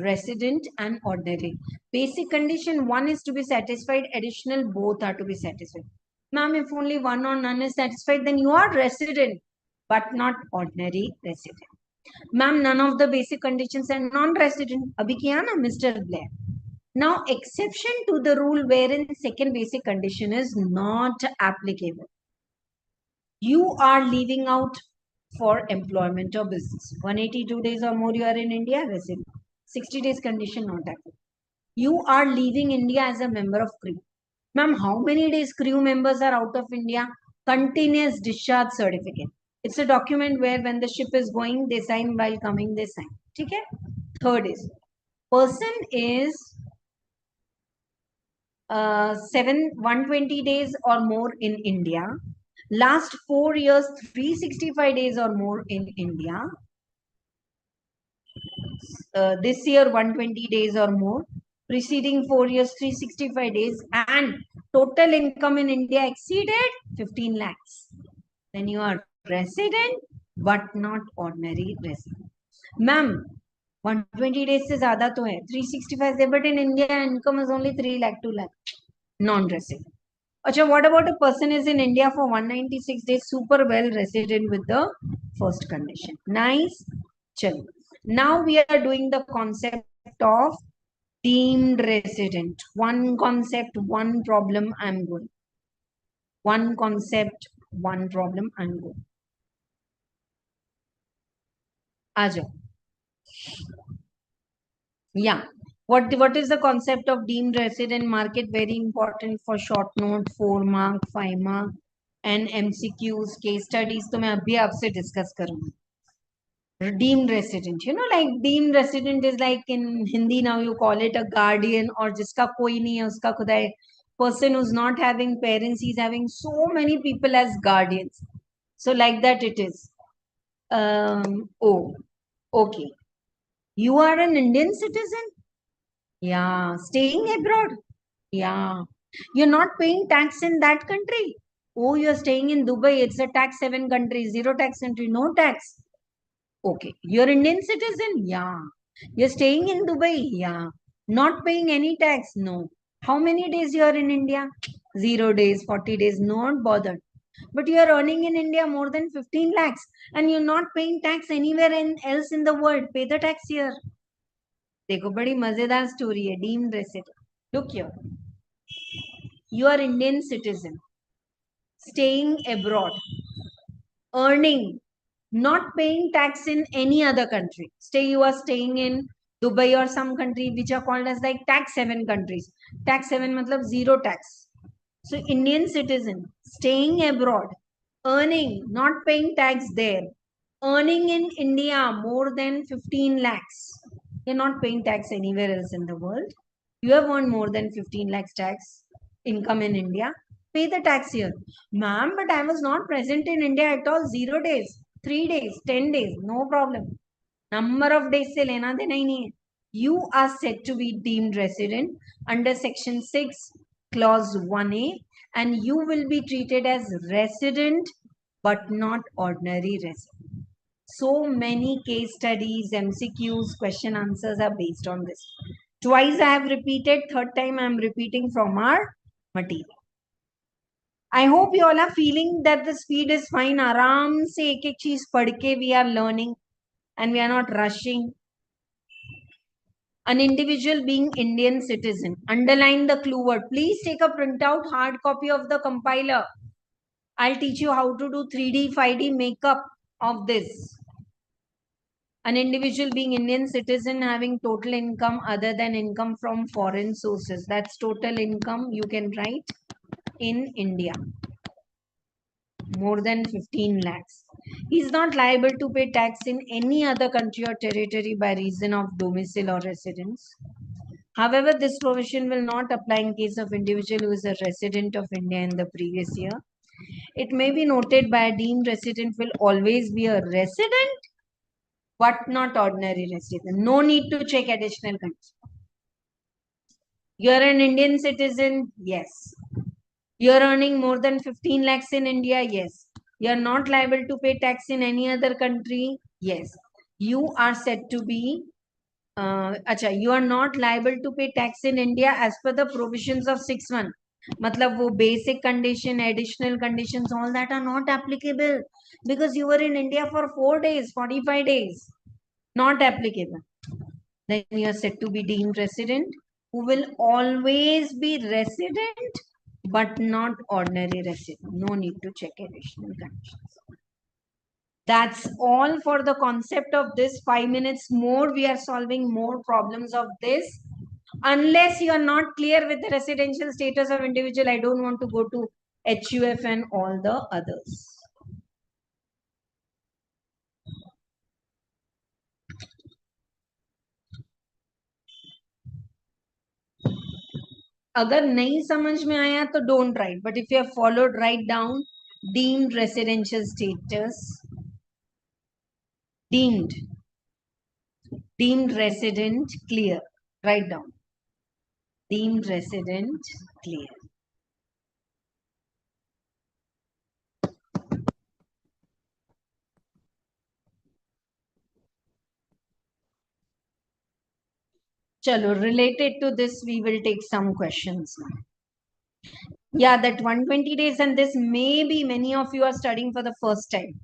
resident and ordinary. Basic condition 1 is to be satisfied, additional both are to be satisfied. Ma'am, if only one or none is satisfied, then you are resident, but not ordinary resident. Ma'am, none of the basic conditions are non-resident. Abhi kiya na, Mr. Blair. Now, exception to the rule wherein second basic condition is not applicable. You are leaving out for employment or business. 182 days or more you are in India, resident. 60 days condition not applicable. You are leaving India as a member of crew. Ma'am, how many days crew members are out of India? Continuous discharge certificate. It's a document where when the ship is going, they sign, while coming, they sign. Okay? Third is, person is 120 days or more in India. Last 4 years, 365 days or more in India. This year 120 days or more, preceding 4 years 365 days, and total income in India exceeded 15 lakhs. Then you are resident but not ordinary resident. Ma'am, 120 days से ज़्यादा तो है, 365 से, but in India income is only 3 lakh 2 lakh, non-resident. Achha, what about a person is in India for 196 days, super well resident with the first condition? Nice. Chalo. Now we are doing the concept of deemed resident. One concept, one problem, I'm going. One concept, one problem, I'm going. Aja. Yeah. What is the concept of deemed resident market? Very important for short note, 4 mark, 5 mark, and MCQs, case studies. तो मैं अभी आपसे discuss करूँगी. Deemed resident, you know, like deemed resident is like in Hindi now you call it a guardian, or jiska koi nahi hai uska खुदा है. Person who's not having parents, he's having so many people as guardians. So like that it is. Oh, okay. You are an Indian citizen? Yeah. Staying abroad? Yeah. You're not paying tax in that country? Oh, you're staying in Dubai. It's a tax 7 country, zero tax country, no tax. Okay. You're Indian citizen? Yeah. You're staying in Dubai? Yeah. Not paying any tax? No. How many days you are in India? 0 days, 40 days, not bothered. But you are earning in India more than 15 lakhs and you're not paying tax anywhere else in the world. Pay the tax here. देखो बड़ी मजेदार story है. Deemed resident. Look here. You are Indian citizen, staying abroad, earning, not paying tax in any other country. You are staying in Dubai or some country which are called as like tax 7 countries. Tax 7 matlab zero tax. So Indian citizen staying abroad, earning, not paying tax there, earning in India more than 15 lakhs. You're not paying tax anywhere else in the world. You have earned more than 15 lakhs tax income in India. Pay the tax here. Ma'am, but I was not present in India at all, 0 days. 3 days, 10 days, no problem. Number of days se lena dena hi nahi hai. You are said to be deemed resident under section 6 clause 1A, and you will be treated as resident but not ordinary resident. So many case studies, MCQs, question answers are based on this. Twice I have repeated, third time I am repeating from our material. I hope you all are feeling that the speed is fine. Aram se ek ek cheez padh ke we are learning and we are not rushing. An individual being Indian citizen. Underline the clue word. Please take a printout, hard copy of the compiler. I'll teach you how to do 3D, 5D makeup of this. An individual being Indian citizen having total income other than income from foreign sources. That's total income you can write in India. More than 15 lakhs. He is not liable to pay tax in any other country or territory by reason of domicile or residence. However, this provision will not apply in case of individual who is a resident of India in the previous year. It may be noted by a deemed resident will always be a resident but not ordinary resident. No need to check additional conditions. You're an Indian citizen? Yes. You're earning more than 15 lakhs in India? Yes. You're not liable to pay tax in any other country? Yes. You are said to be you are not liable to pay tax in India as per the provisions of 6(1). Matlab wo basic condition, additional conditions, all that are not applicable because you were in India for 4 days, 45 days. Not applicable. Then you are said to be deemed resident, who will always be resident but not ordinary resident. No need to check additional conditions. That's all for the concept of this. 5 minutes more, we are solving more problems of this. Unless you are not clear with the residential status of individual, I don't want to go to HUF and all the others. अगर नहीं समझ में आया तो don't write, but if you have followed, write down deemed residential status, deemed resident, clear, write down deemed resident, clear. Chalo, related to this, we will take some questions now. Yeah, that 120 days and this, maybe many of you are studying for the first time.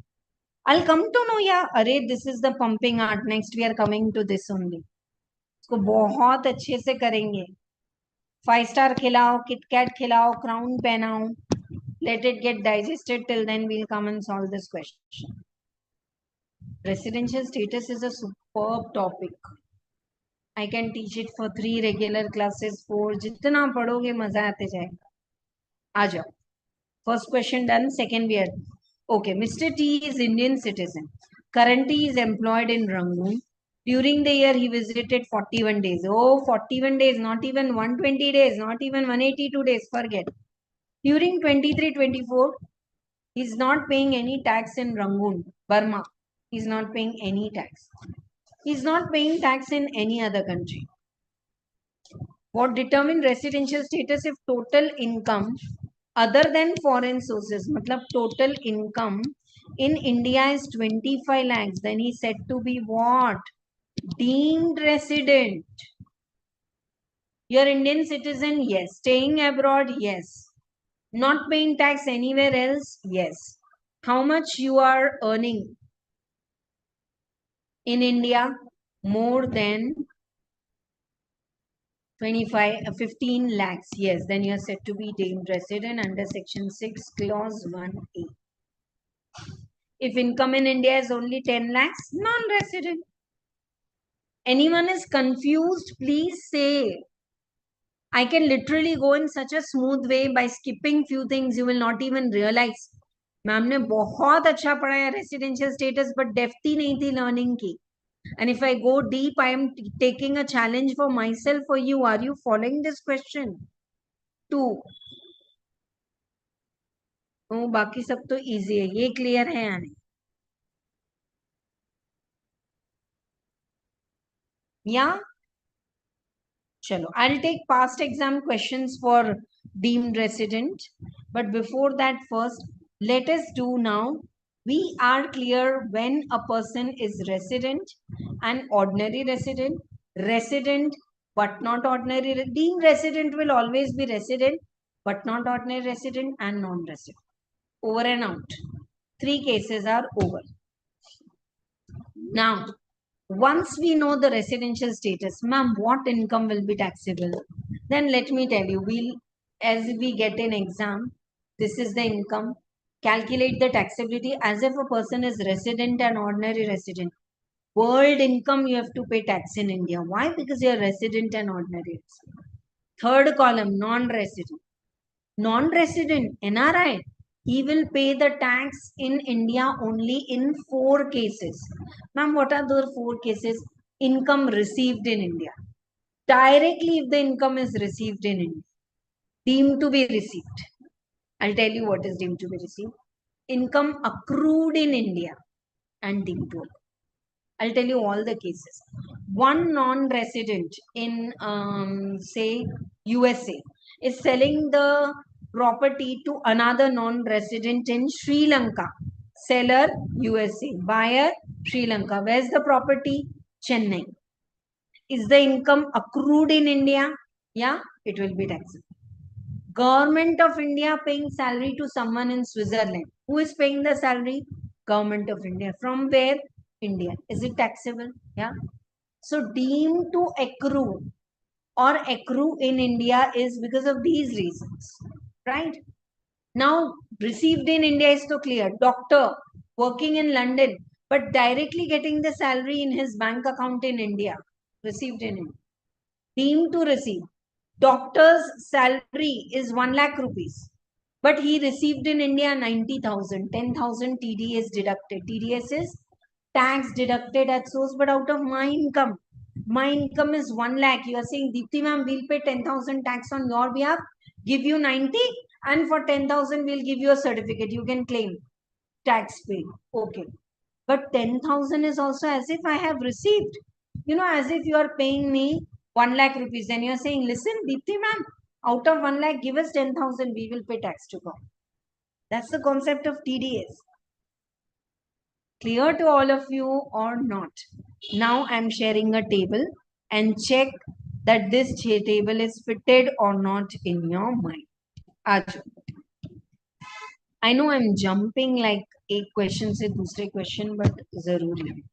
I'll come to know, yeah, array, this is the pumping art. Next, we are coming to this only. इसको बहुत अच्छे से करेंगे. 5-star खिलाओ, KitKat खिलाओ, crown पहनाओ. Let it get digested. Till then, we'll come and solve this question. Residential status is a superb topic. I can teach it for 3 regular classes, 4. जितना पढ़ोगे मजा आते जाएगा. आ जाओ. First question done. Second we are. Okay, Mr. T is Indian citizen. Currently he is employed in Rangoon. During the year he visited 41 days. Oh, 41 days, not even 120 days, not even 182 days, forget. During 23-24, he is not paying any tax in Rangoon, Burma. He is not paying any tax. He is not paying tax in any other country. What determines residential status if total income other than foreign sources, matlab total income in India is 25 lakhs, then he said to be what? Deemed resident. You're Indian citizen? Yes. Staying abroad? Yes. Not paying tax anywhere else? Yes. How much you are earning in India? More than 15 lakhs. Yes, then you are said to be deemed resident under section 6 clause 1A. If income in India is only 10 lakhs, non-resident. Anyone is confused, please say. I can literally go in such a smooth way by skipping few things you will not even realize. Ma'am ने बहुत अच्छा पढ़ाया residential status, but depth ही नहीं थी learning की. And if I go deep, I am taking a challenge for myself, for you. Are you following this question? 2. बाकी सब तो easy है. ये clear है या नहीं? Yeah. Chalo, I'll take past exam questions for deemed resident. But before that, first, let us do now. We are clear when a person is resident and ordinary resident, resident but not ordinary. Deemed resident will always be resident but not ordinary resident and non-resident. Over and out. Three cases are over. Now, once we know the residential status, ma'am, what income will be taxable? Then let me tell you, as we get an exam, this is the income. Calculate the taxability as if a person is resident and ordinary resident. World income, you have to pay tax in India. Why? Because you are resident and ordinary resident. Third column, non-resident. Non-resident, NRI, he will pay the tax in India only in 4 cases. Ma'am, what are those 4 cases? Income received in India. Directly if the income is received in India. Deemed to be received. I'll tell you what is deemed to be received. Income accrued in India and deemed to. I'll tell you all the cases. One non-resident in, say, USA is selling the property to another non-resident in Sri Lanka. Seller, USA. Buyer, Sri Lanka. Where's the property? Chennai. Is the income accrued in India? Yeah, it will be taxable. Government of India paying salary to someone in Switzerland. Who is paying the salary? Government of India. From where? India. Is it taxable? Yeah. So deemed to accrue or accrue in India is because of these reasons. Right? Now, received in India is so clear. Doctor working in London, but directly getting the salary in his bank account in India. Received in India. Deemed to receive. Doctor's salary is 1 lakh rupees. But he received in India 90,000. 10,000 TDS deducted. TDS is tax deducted at source, but out of my income. My income is 1 lakh. You are saying, Dipti ma'am, we'll pay 10,000 tax on your behalf, give you 90, and for 10,000, we'll give you a certificate. You can claim tax paid. Okay. But 10,000 is also as if I have received. As if you are paying me 1 lakh rupees. Then you are saying, listen, Deepti ma'am, out of 1 lakh, give us 10,000, we will pay tax to God. That's the concept of TDS. Clear to all of you or not? Now I'm sharing a table and check that this table is fitted or not in your mind. Aaj. I know I'm jumping like एक question से दूसरे question, but जरूरी है.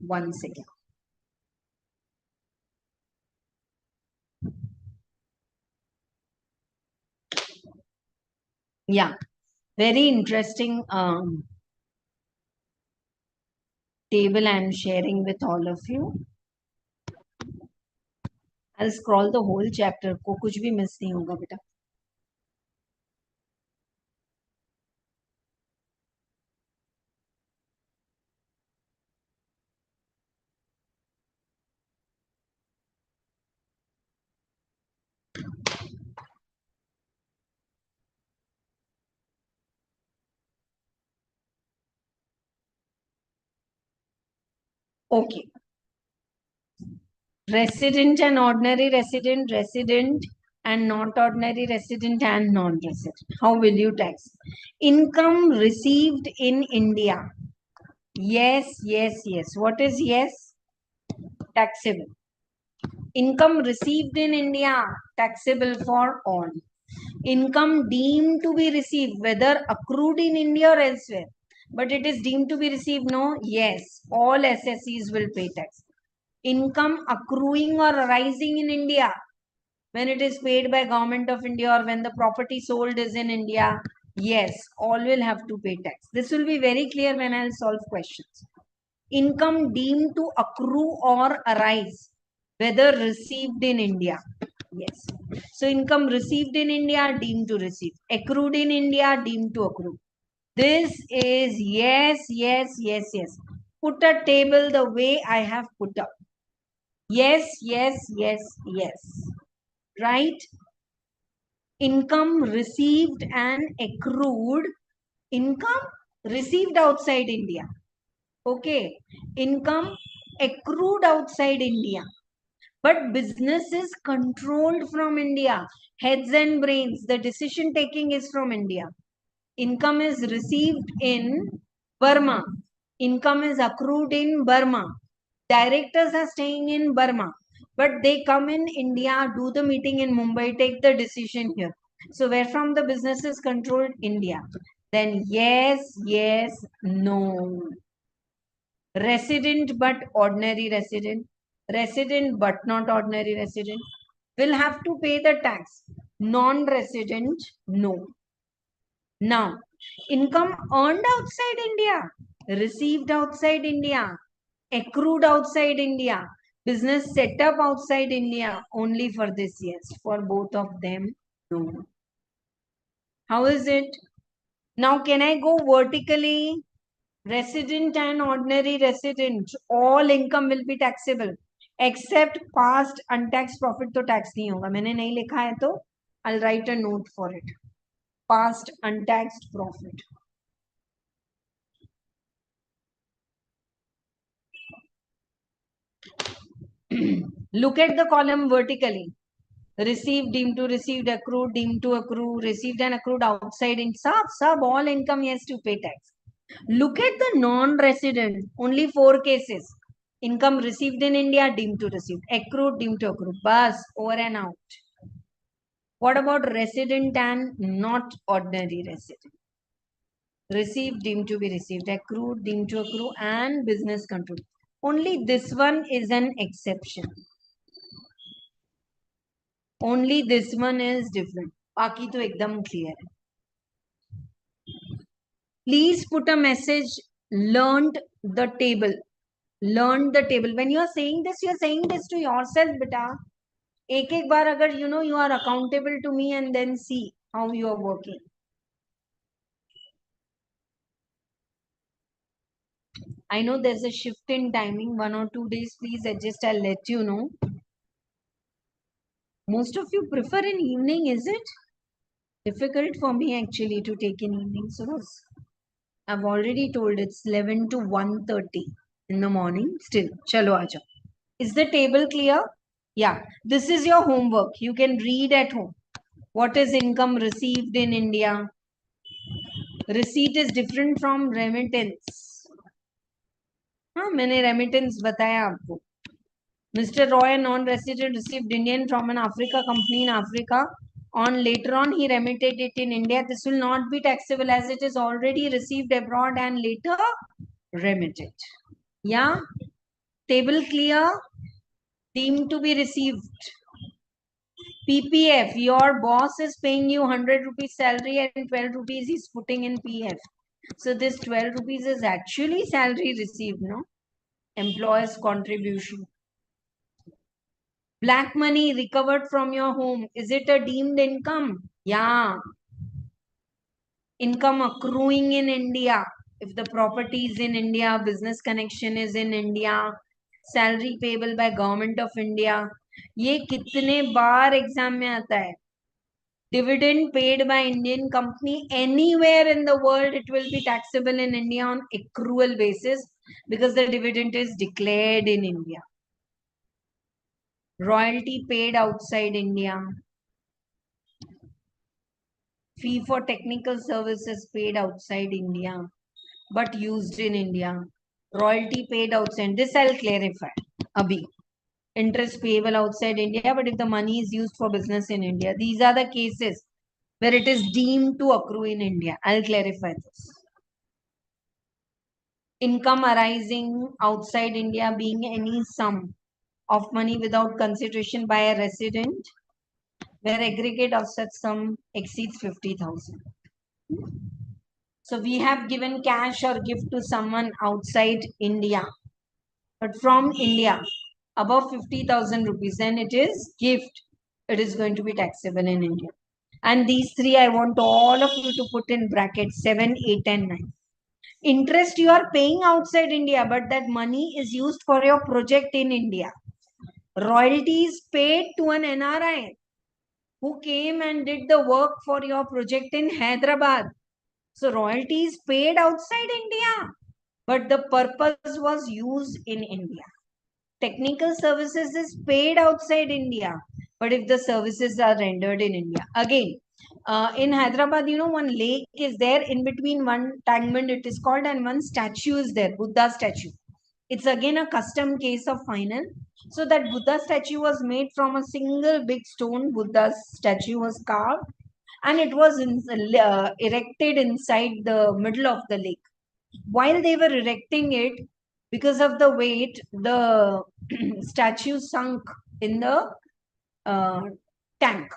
1 second. Yeah, very interesting table I'm sharing with all of you. I'll scroll the whole chapter. को कुछ भी miss नहीं होगा बेटा. Okay. Resident and ordinary resident, resident and not ordinary resident and non-resident. How will you tax? Income received in India. Yes, yes, yes. What is yes? Taxable. Income received in India, taxable for all. Income deemed to be received, whether accrued in India or elsewhere. But it is deemed to be received, no? Yes. All SSEs will pay tax. Income accruing or arising in India, when it is paid by Government of India or when the property sold is in India, yes, all will have to pay tax. This will be very clear when I'll solve questions. Income deemed to accrue or arise, whether received in India. Yes. So income received in India, deemed to receive. Accrued in India, deemed to accrue. This is yes, yes, yes, yes. Put a table the way I have put up. Yes, yes, yes, yes. Right? Income received and accrued. Income received outside India. Okay. Income accrued outside India. But business is controlled from India. Heads and brains. The decision taking is from India. Income is received in Burma. Income is accrued in Burma. Directors are staying in Burma. But they come in India, do the meeting in Mumbai, take the decision here. So where from the business is controlled? India. Then yes, yes, no. Resident but ordinary resident. Resident but not ordinary resident. Will have to pay the tax. Non-resident, no. Now, income earned outside India, received outside India, accrued outside India, business set up outside India, only for this, yes. For both of them, no. How is it? Now, can I go vertically? Resident and ordinary resident, all income will be taxable except past untaxed profit तो tax नहीं होगा. मैंने नहीं लिखा है तो I'll write a note for it. Past untaxed profit. Look at the column vertically. Received, deemed to received, accrued, deemed to accrue, received and accrued outside in sub all income yes to pay tax. Look at the non-resident, only 4 cases. Income received in India, deemed to received, accrued, deemed to accrue. Bus, over and out. What about resident and not ordinary resident? Received, deemed to be received, accrued, deemed to accrue, and business control. Only this one is an exception. Only this one is different. बाकी तो एकदम clear है. Please put a message, learned the table. Learned the table. When you are saying this to yourself, beta. एक बार अगर you are accountable to me and then see how you are working. I know there's a shift in timing, 1 or 2 days. Please adjust. I'll let you know. Most of you prefer in evening, is it? Difficult for me actually to take in evening. So I've already told it's 11 to 1:30 in the morning. Still, chalo aja. Is the table clear? Yeah. This is your homework. You can read at home. What is income received in India? Receipt is different from remittance. हाँ मैंने remittance बताया आपको. Mr. Roy, a non-resident, received Indian from an Africa company in Africa. Later on, he remitted it in India. This will not be taxable as it is already received abroad and later remitted. Yeah? Table clear? Deemed to be received. PPF, your boss is paying you 100 rupees salary and 12 rupees he's putting in PF. So this 12 rupees is actually salary received, no? Employer's contribution. Black money recovered from your home. Is it a deemed income? Yeah. Income accruing in India. If the property is in India, business connection is in India, salary payable by government of India. ये कितने बार exam में आता है? Dividend paid by Indian company anywhere in the world, it will be taxable in India on accrual basis because the dividend is declared in India. Royalty paid outside India. Fee for technical services paid outside India, but used in India. Royalty paid outside. This I'll clarify. Abhi. Interest payable outside India, but if the money is used for business in India. These are the cases where it is deemed to accrue in India. I'll clarify this. Income arising outside India being any sum of money without consideration by a resident where aggregate of such sum exceeds 50,000. So we have given cash or gift to someone outside India, but from India above 50,000 rupees, then it is gift. It is going to be taxable in India. And these 3 I want all of you to put in brackets 7, 8 and 9. Interest you are paying outside India, but that money is used for your project in India. Royalties paid to an NRI who came and did the work for your project in Hyderabad. So royalties paid outside India, but the purpose was used in India. Technical services is paid outside India, but if the services are rendered in India, again, in Hyderabad, one lake is there in between one Tangmand, it is called, and one statue is there, Buddha statue. It's again a custom case of final. So that Buddha statue was made from a single big stone. Buddha's statue was carved, and it was erected inside the middle of the lake. While they were erecting it, because of the weight, the statue sunk in the uh, tank,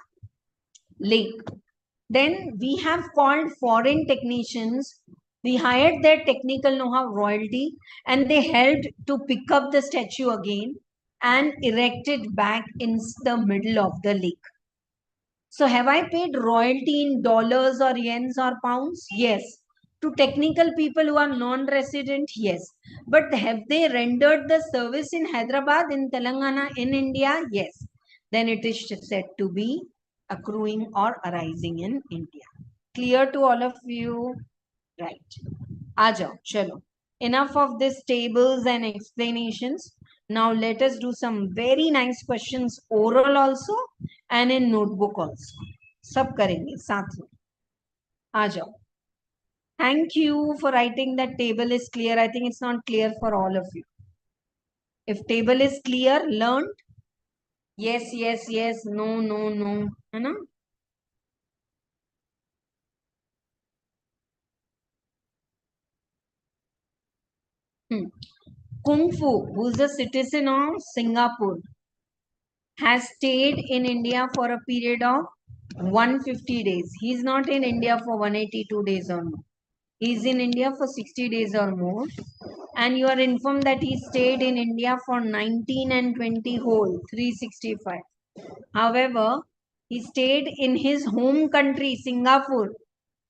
lake. Then we have called foreign technicians. We hired their technical know-how royalty, and they helped to pick up the statue again and erect it back in the middle of the lake. So have I paid royalty in dollars or yens or pounds? Yes. To technical people who are non-resident, yes. But have they rendered the service in Hyderabad, in Telangana, in India? Yes. Then it is said to be accruing or arising in India. Clear to all of you? Right. Aajao, chalo. Enough of these tables and explanations. Now let us do some very nice questions, oral also and in notebook also. Sab karenge saath mein. Aajao. Thank you for writing that table is clear. I think it's not clear for all of you. If table is clear, learned. Yes, yes, yes. No, no, no. है ना? Kung Fu, who's a citizen of Singapore, has stayed in India for a period of 150 days. He's not in India for 182 days or more. He's in India for 60 days or more. And you are informed that he stayed in India for 19 and 20 whole, 365. However, he stayed in his home country, Singapore,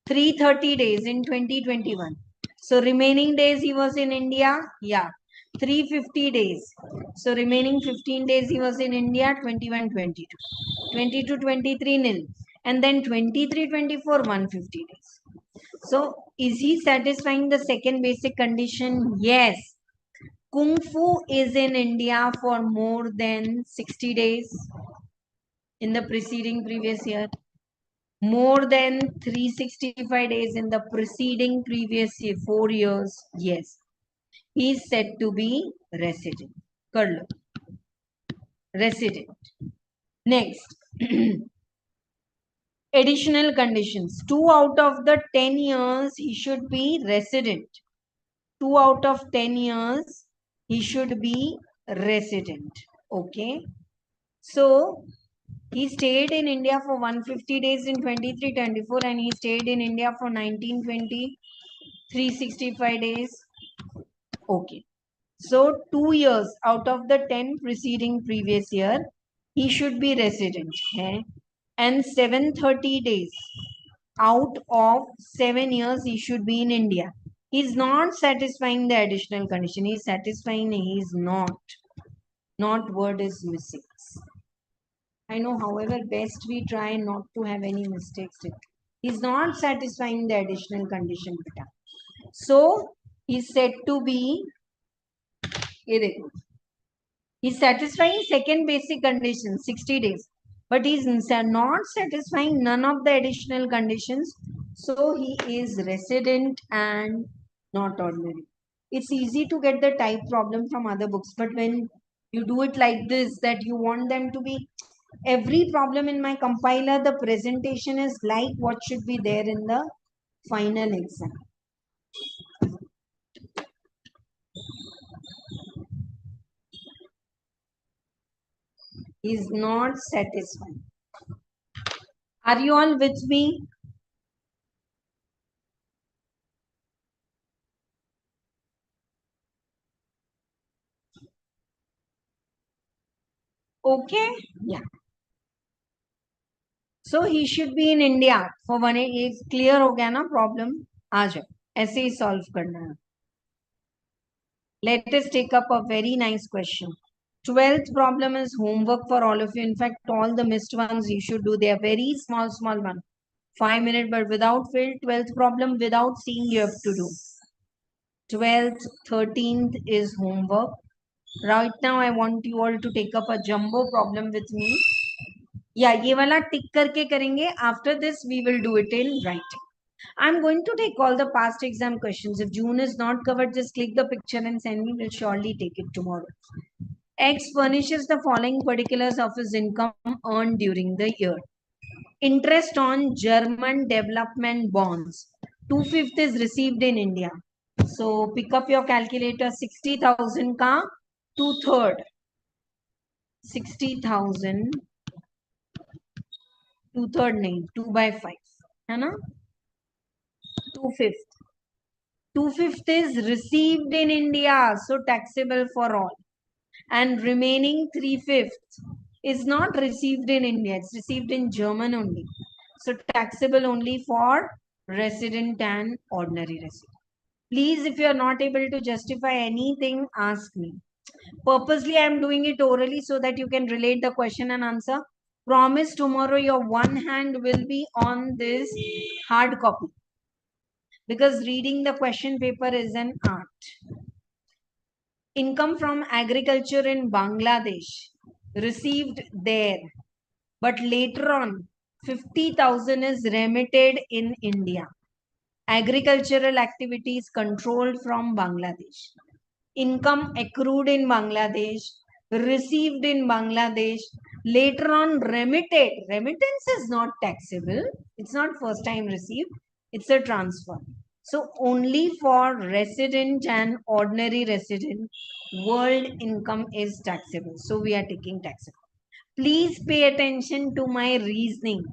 330 days in 2021. So remaining days he was in India, yeah, 350 days. So remaining 15 days he was in India, 21, 22. 22, 23 nil. And then 23, 24, 150 days. So is he satisfying the second basic condition? Yes. Kung Fu is in India for more than 60 days in the preceding previous year. More than 365 days in the preceding previous year, 4 years. Yes. He is said to be resident. Kar resident. Next. Additional conditions. 2 out of the 10 years he should be resident. 2 out of 10 years he should be resident. Okay. So he stayed in India for 150 days in 23-24, and he stayed in India for 19-20, 365 days. Okay. So 2 years out of the 10 preceding previous year, he should be resident. Okay? And 730 days out of 7 years, he should be in India. He's not satisfying the additional condition. He's satisfying, he's not. Not word is missing. I know, however, best we try not to have any mistakes. He's not satisfying the additional condition. So, he's said to be, he's satisfying second basic condition, 60 days. But he's not satisfying none of the additional conditions. So, he is resident and not ordinary. It's easy to get the type problem from other books. But when you do it like this, that you want them to be every problem in my compiler, the presentation is like what should be there in the final exam. Is not satisfied. Are you all with me? Okay. Yeah. So he should be in India for 1 year. Clear हो गया ना problem? आ जाओ ऐसे ही solve करना है. Let us take up a very nice question. 12th problem is homework for all of you. In fact, all the missed ones you should do. They are very small one. 5 minutes, but without field. 12th problem without seeing you have to do. 12th, 13th is homework. Right now, I want you all to take up a jumbo problem with me. Yeah, ये वाला tick करके करेंगे. After this, we will do it in writing. I'm going to take all the past exam questions. If June is not covered, just click the picture and send me. We'll surely take it tomorrow. X furnishes the following particulars of his income earned during the year. Interest on German development bonds. 2/5 is received in India. So pick up your calculator. 60,000 ka 2/3. 60,000 2/3 nahi 2/5 है ना 2/5 2/5 is received in India, so taxable for all, and remaining 3/5 is not received in India, it's received in German only, so taxable only for resident and ordinary resident. Please, if you are not able to justify anything, ask me. Purposely I am doing it orally so that you can relate the question and answer. Promise tomorrow your one hand will be on this hard copy, because reading the question paper is an art. Income from agriculture in Bangladesh received there, but later on 50,000 is remitted in India. Agricultural activities controlled from Bangladesh. Income accrued in Bangladesh, received in Bangladesh, later on remitted. Remittance is not taxable. It's not first time received. It's a transfer. So only for resident and ordinary resident, world income is taxable. So we are taking taxable. Please pay attention to my reasoning.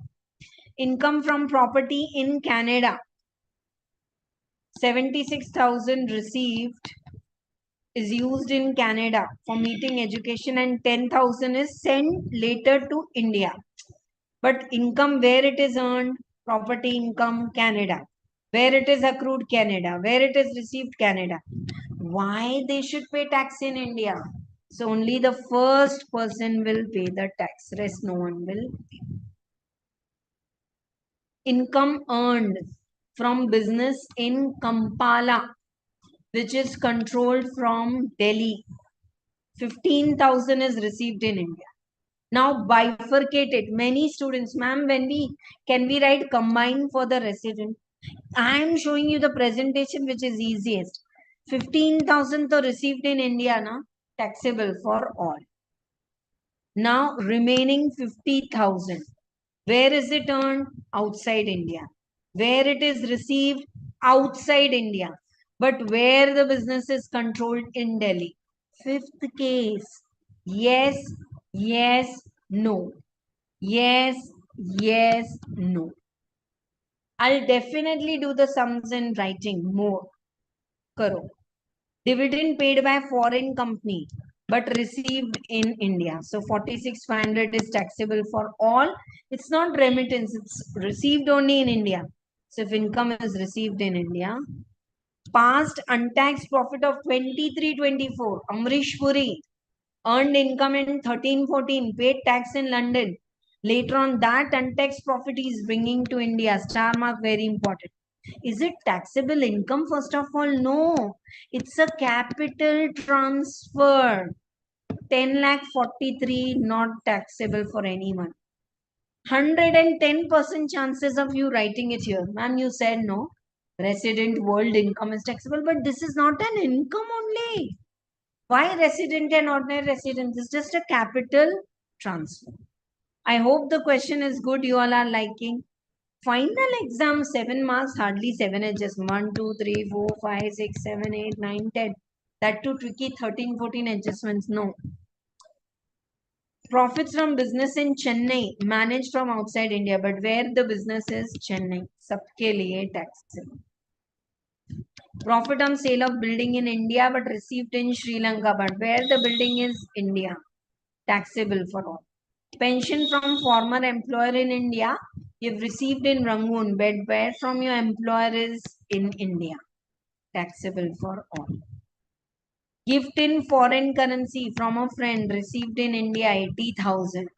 Income from property in Canada. 76,000 received is used in Canada for meeting education, and 10,000 is sent later to India. But income where it is earned, property income, Canada. Where it is accrued, Canada. Where it is received, Canada. Why they should pay tax in India? So only the first person will pay the tax. Rest no one will pay. Income earned from business in Kampala, which is controlled from Delhi. 15,000 is received in India. Now bifurcate it. Many students, ma'am, can we write combine for the resident? I am showing you the presentation which is easiest. 15,000 to received in India, na, taxable for all. Now remaining 50,000. Where is it earned? Outside India. Where it is received? Outside India. But where the business is controlled? In Delhi. Fifth case. Yes, yes, no. Yes, yes, no. I'll definitely do the sums in writing more. Karo. Dividend paid by foreign company but received in India. So 46,500 is taxable for all. It's not remittance, it's received only in India. So if income is received in India, past untaxed profit of 23-24, Amrish Puri earned income in 13-14, paid tax in London. Later on, that untaxed profit is bringing to India. Star mark, very important. Is it taxable income? First of all, no. It's a capital transfer. 10,43,000 not taxable for anyone. 110% chances of you writing it here. Ma'am, you said no. Resident world income is taxable, but this is not an income only. Why resident and ordinary resident? It's just a capital transfer. I hope the question is good. You all are liking. Final exam, 7 marks, hardly 7 edges. 1, 2, 3, 4, 5, 6, 7, 8, 9, 10. That too tricky, 13, 14 adjustments. No. Profits from business in Chennai, managed from outside India, but where the business is Chennai. Sabke liye taxable. Profit on sale of building in India, but received in Sri Lanka, but where the building is India. Taxable for all. Pension from former employer in India, you've received in Rangoon, but where from your employer is in India. Taxable for all. Gift in foreign currency from a friend, received in India, 80,000.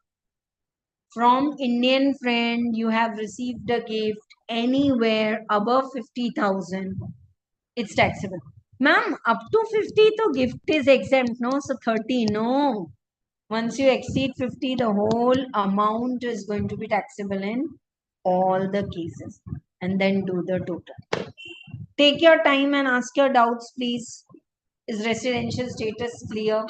From Indian friend, you have received a gift anywhere above 50,000. It's taxable. Ma'am, up to 50 the gift is exempt, no? So 30, no. Once you exceed 50, the whole amount is going to be taxable in all the cases. And then do the total. Take your time and ask your doubts, please. Is residential status clear?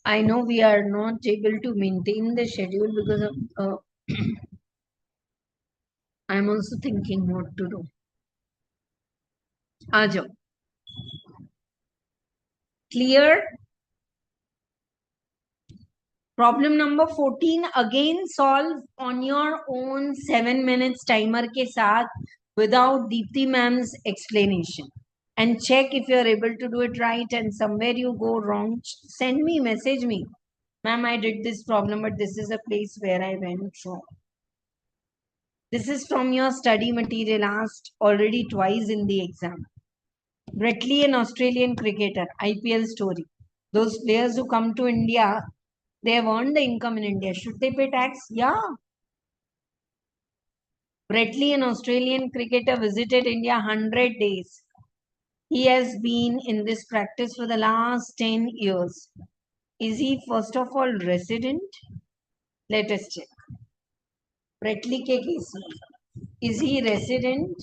I know we are not able to maintain the schedule because of I'm also thinking what to do. Ajo. Clear? Problem number 14 again solve on your own 7 minutes timer के साथ without Deepti ma'am's explanation. And check if you are able to do it right and somewhere you go wrong. Send me, message me. Ma'am, I did this problem, but this is a place where I went wrong. This is from your study material asked already twice in the exam. Bretley, an Australian cricketer, IPL story. Those players who come to India, they have earned the income in India. Should they pay tax? Yeah. Bretley, an Australian cricketer, visited India 100 days. He has been in this practice for the last 10 years. Is he first of all resident? Let us check. Bretley के case में. Is he resident?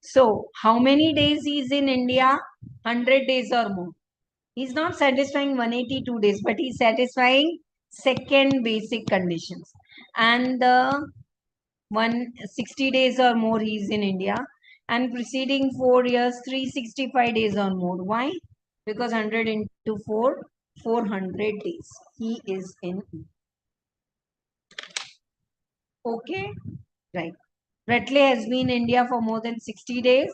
So, how many days he is in India? 100 days or more. He's not satisfying 182 days, but he's satisfying second basic conditions. And the 160 days or more he's in India. And preceding 4 years, 365 days or more. Why? Because 100 into 4, 400 days. He is in. Okay? Right. Bretley has been in India for more than 60 days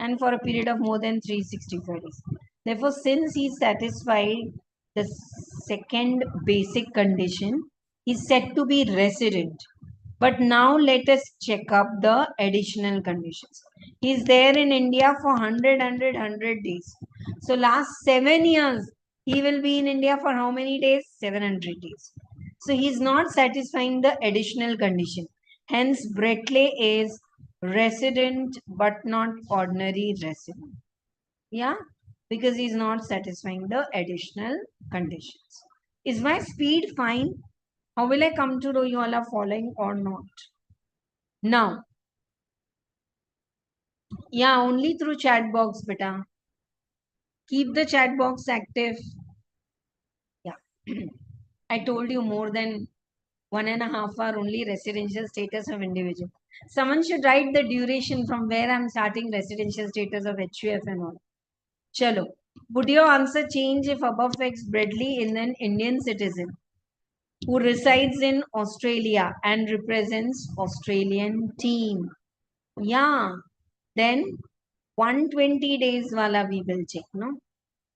and for a period of more than 365 days. Therefore, since he satisfied the second basic condition, he is said to be resident. But now let us check up the additional conditions. He is there in India for 100 days. So last 7 years, he will be in India for how many days? 700 days. So he is not satisfying the additional condition. Hence, Bretley is resident but not ordinary resident. Yeah, because he is not satisfying the additional conditions. Is my speed fine? How will I come to know you all are following or not? Now, yeah, only through chat box, beta. Keep the chat box active. Yeah. I told you more than 1.5 hour only residential status of individual. Someone should write the duration from where I'm starting residential status of HUF and all. Chalo. Would your answer change if above X Bradley is an Indian citizen who resides in Australia and represents Australian team? Yeah. Then 120 days wala we will check, no?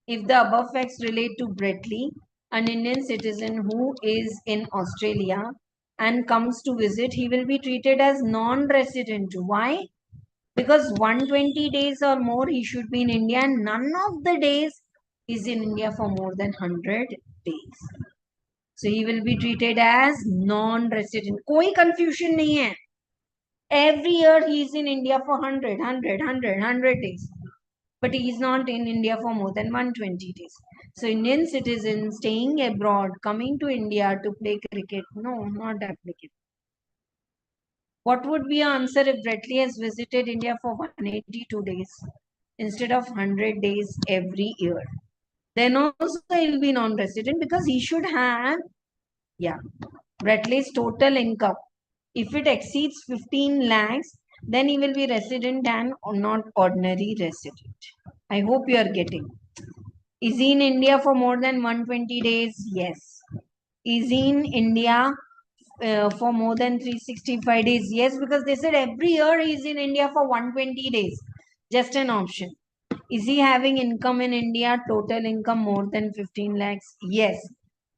If the above facts relate to Bretley, an Indian citizen who is in Australia and comes to visit, he will be treated as non-resident. Why? Because 120 days or more he should be in India and none of the days is in India for more than 100 days. So he will be treated as non-resident. कोई confusion नहीं है. Every year he is in India for 100 days. But he is not in India for more than 120 days. So Indian citizens staying abroad, coming to India to play cricket, no, not applicable. What would be your answer if Bretley has visited India for 182 days instead of 100 days every year? Then also he will be non-resident because he should have, yeah, Bretley's total income. If it exceeds 15 lakhs, then he will be resident and not ordinary resident. I hope you are getting. Is he in India for more than 120 days? Yes. Is he in India for more than 365 days? Yes, because they said every year he is in India for 120 days. Just an option. Is he having income in India, total income more than 15 lakhs? Yes.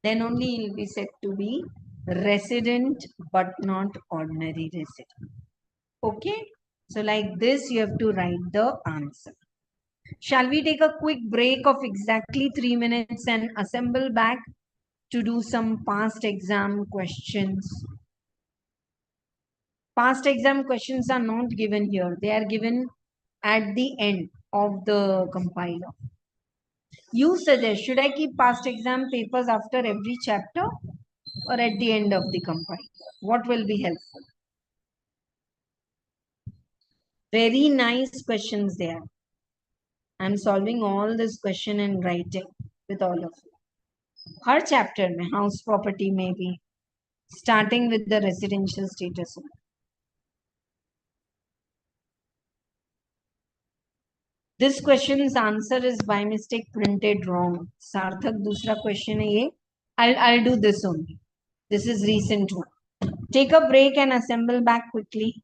Then only he'll be said to be resident but not ordinary resident. Okay. So like this, you have to write the answer. Shall we take a quick break of exactly 3 minutes and assemble back to do some past exam questions? Past exam questions are not given here. They are given at the end of the compiler. You suggest, should I keep past exam papers after every chapter or at the end of the compiler? What will be helpful? Very nice questions there. I'm solving all this question and writing with all of you. Her chapter में house property may be starting with the residential status. This question's answer is by mistake printed wrong. Sarthak दूसरा question है ये. I'll do this only. This is recent one. Take a break and assemble back quickly.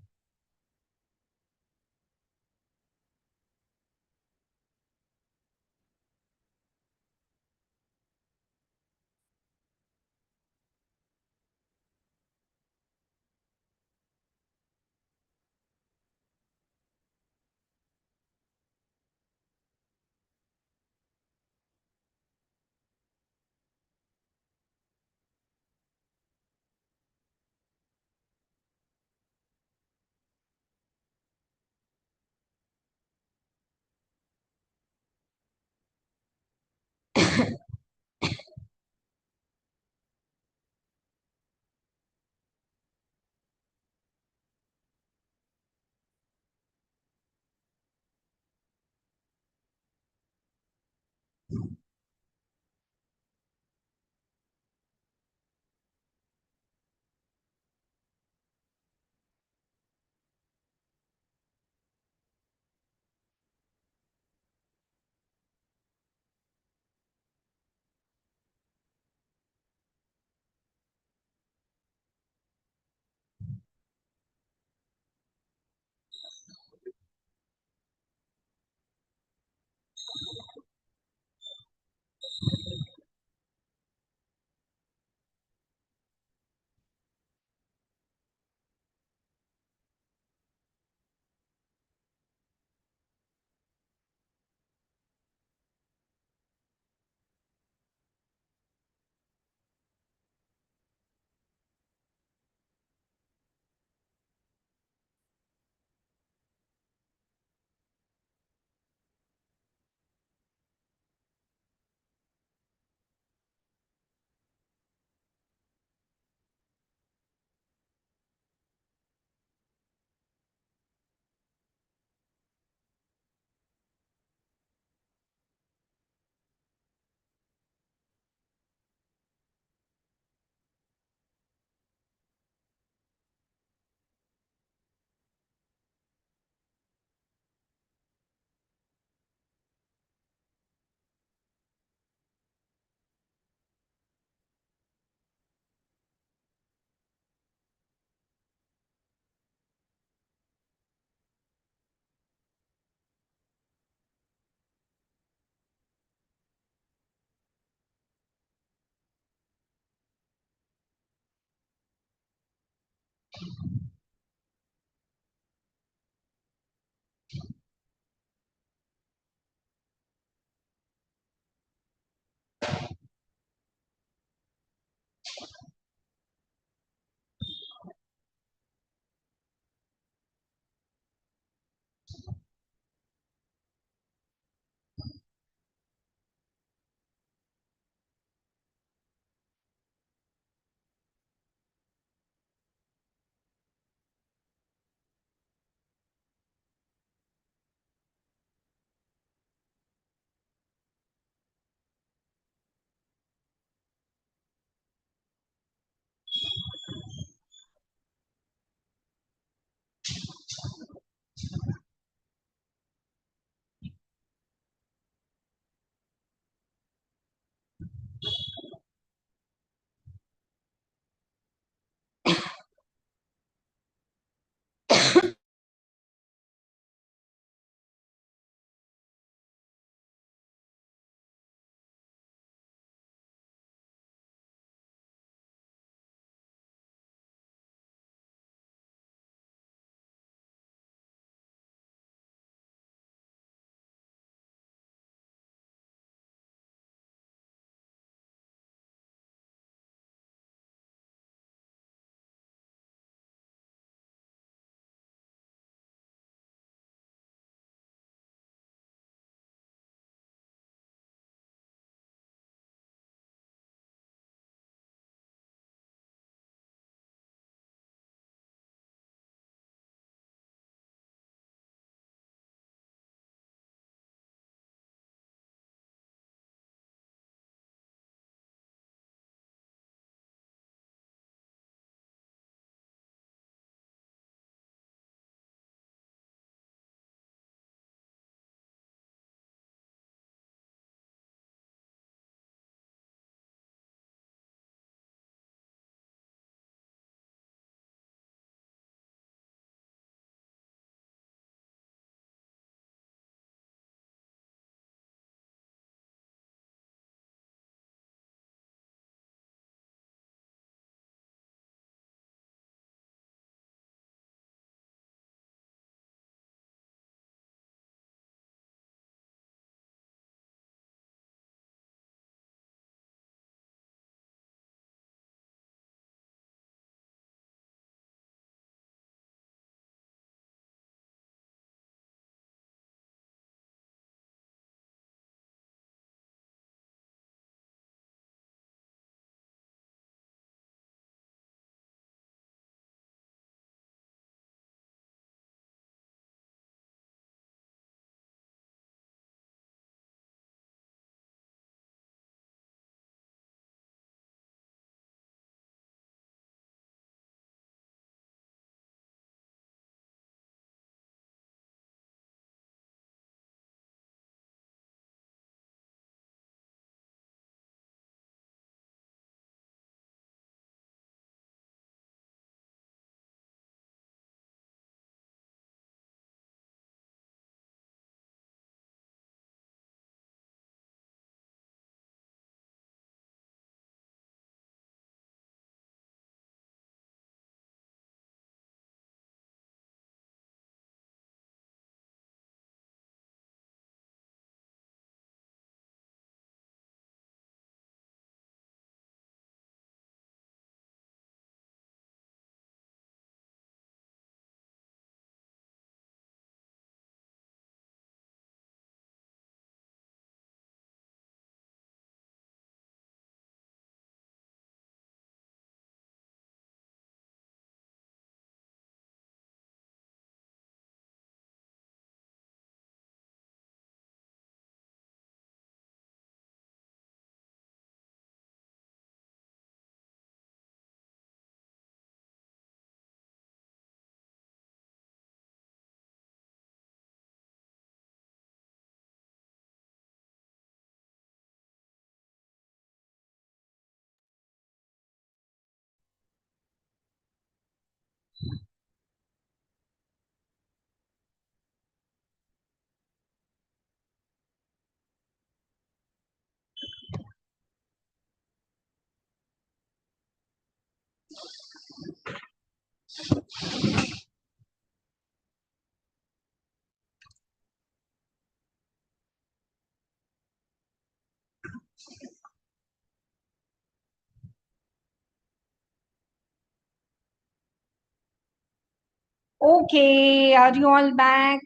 Okay, are you all back?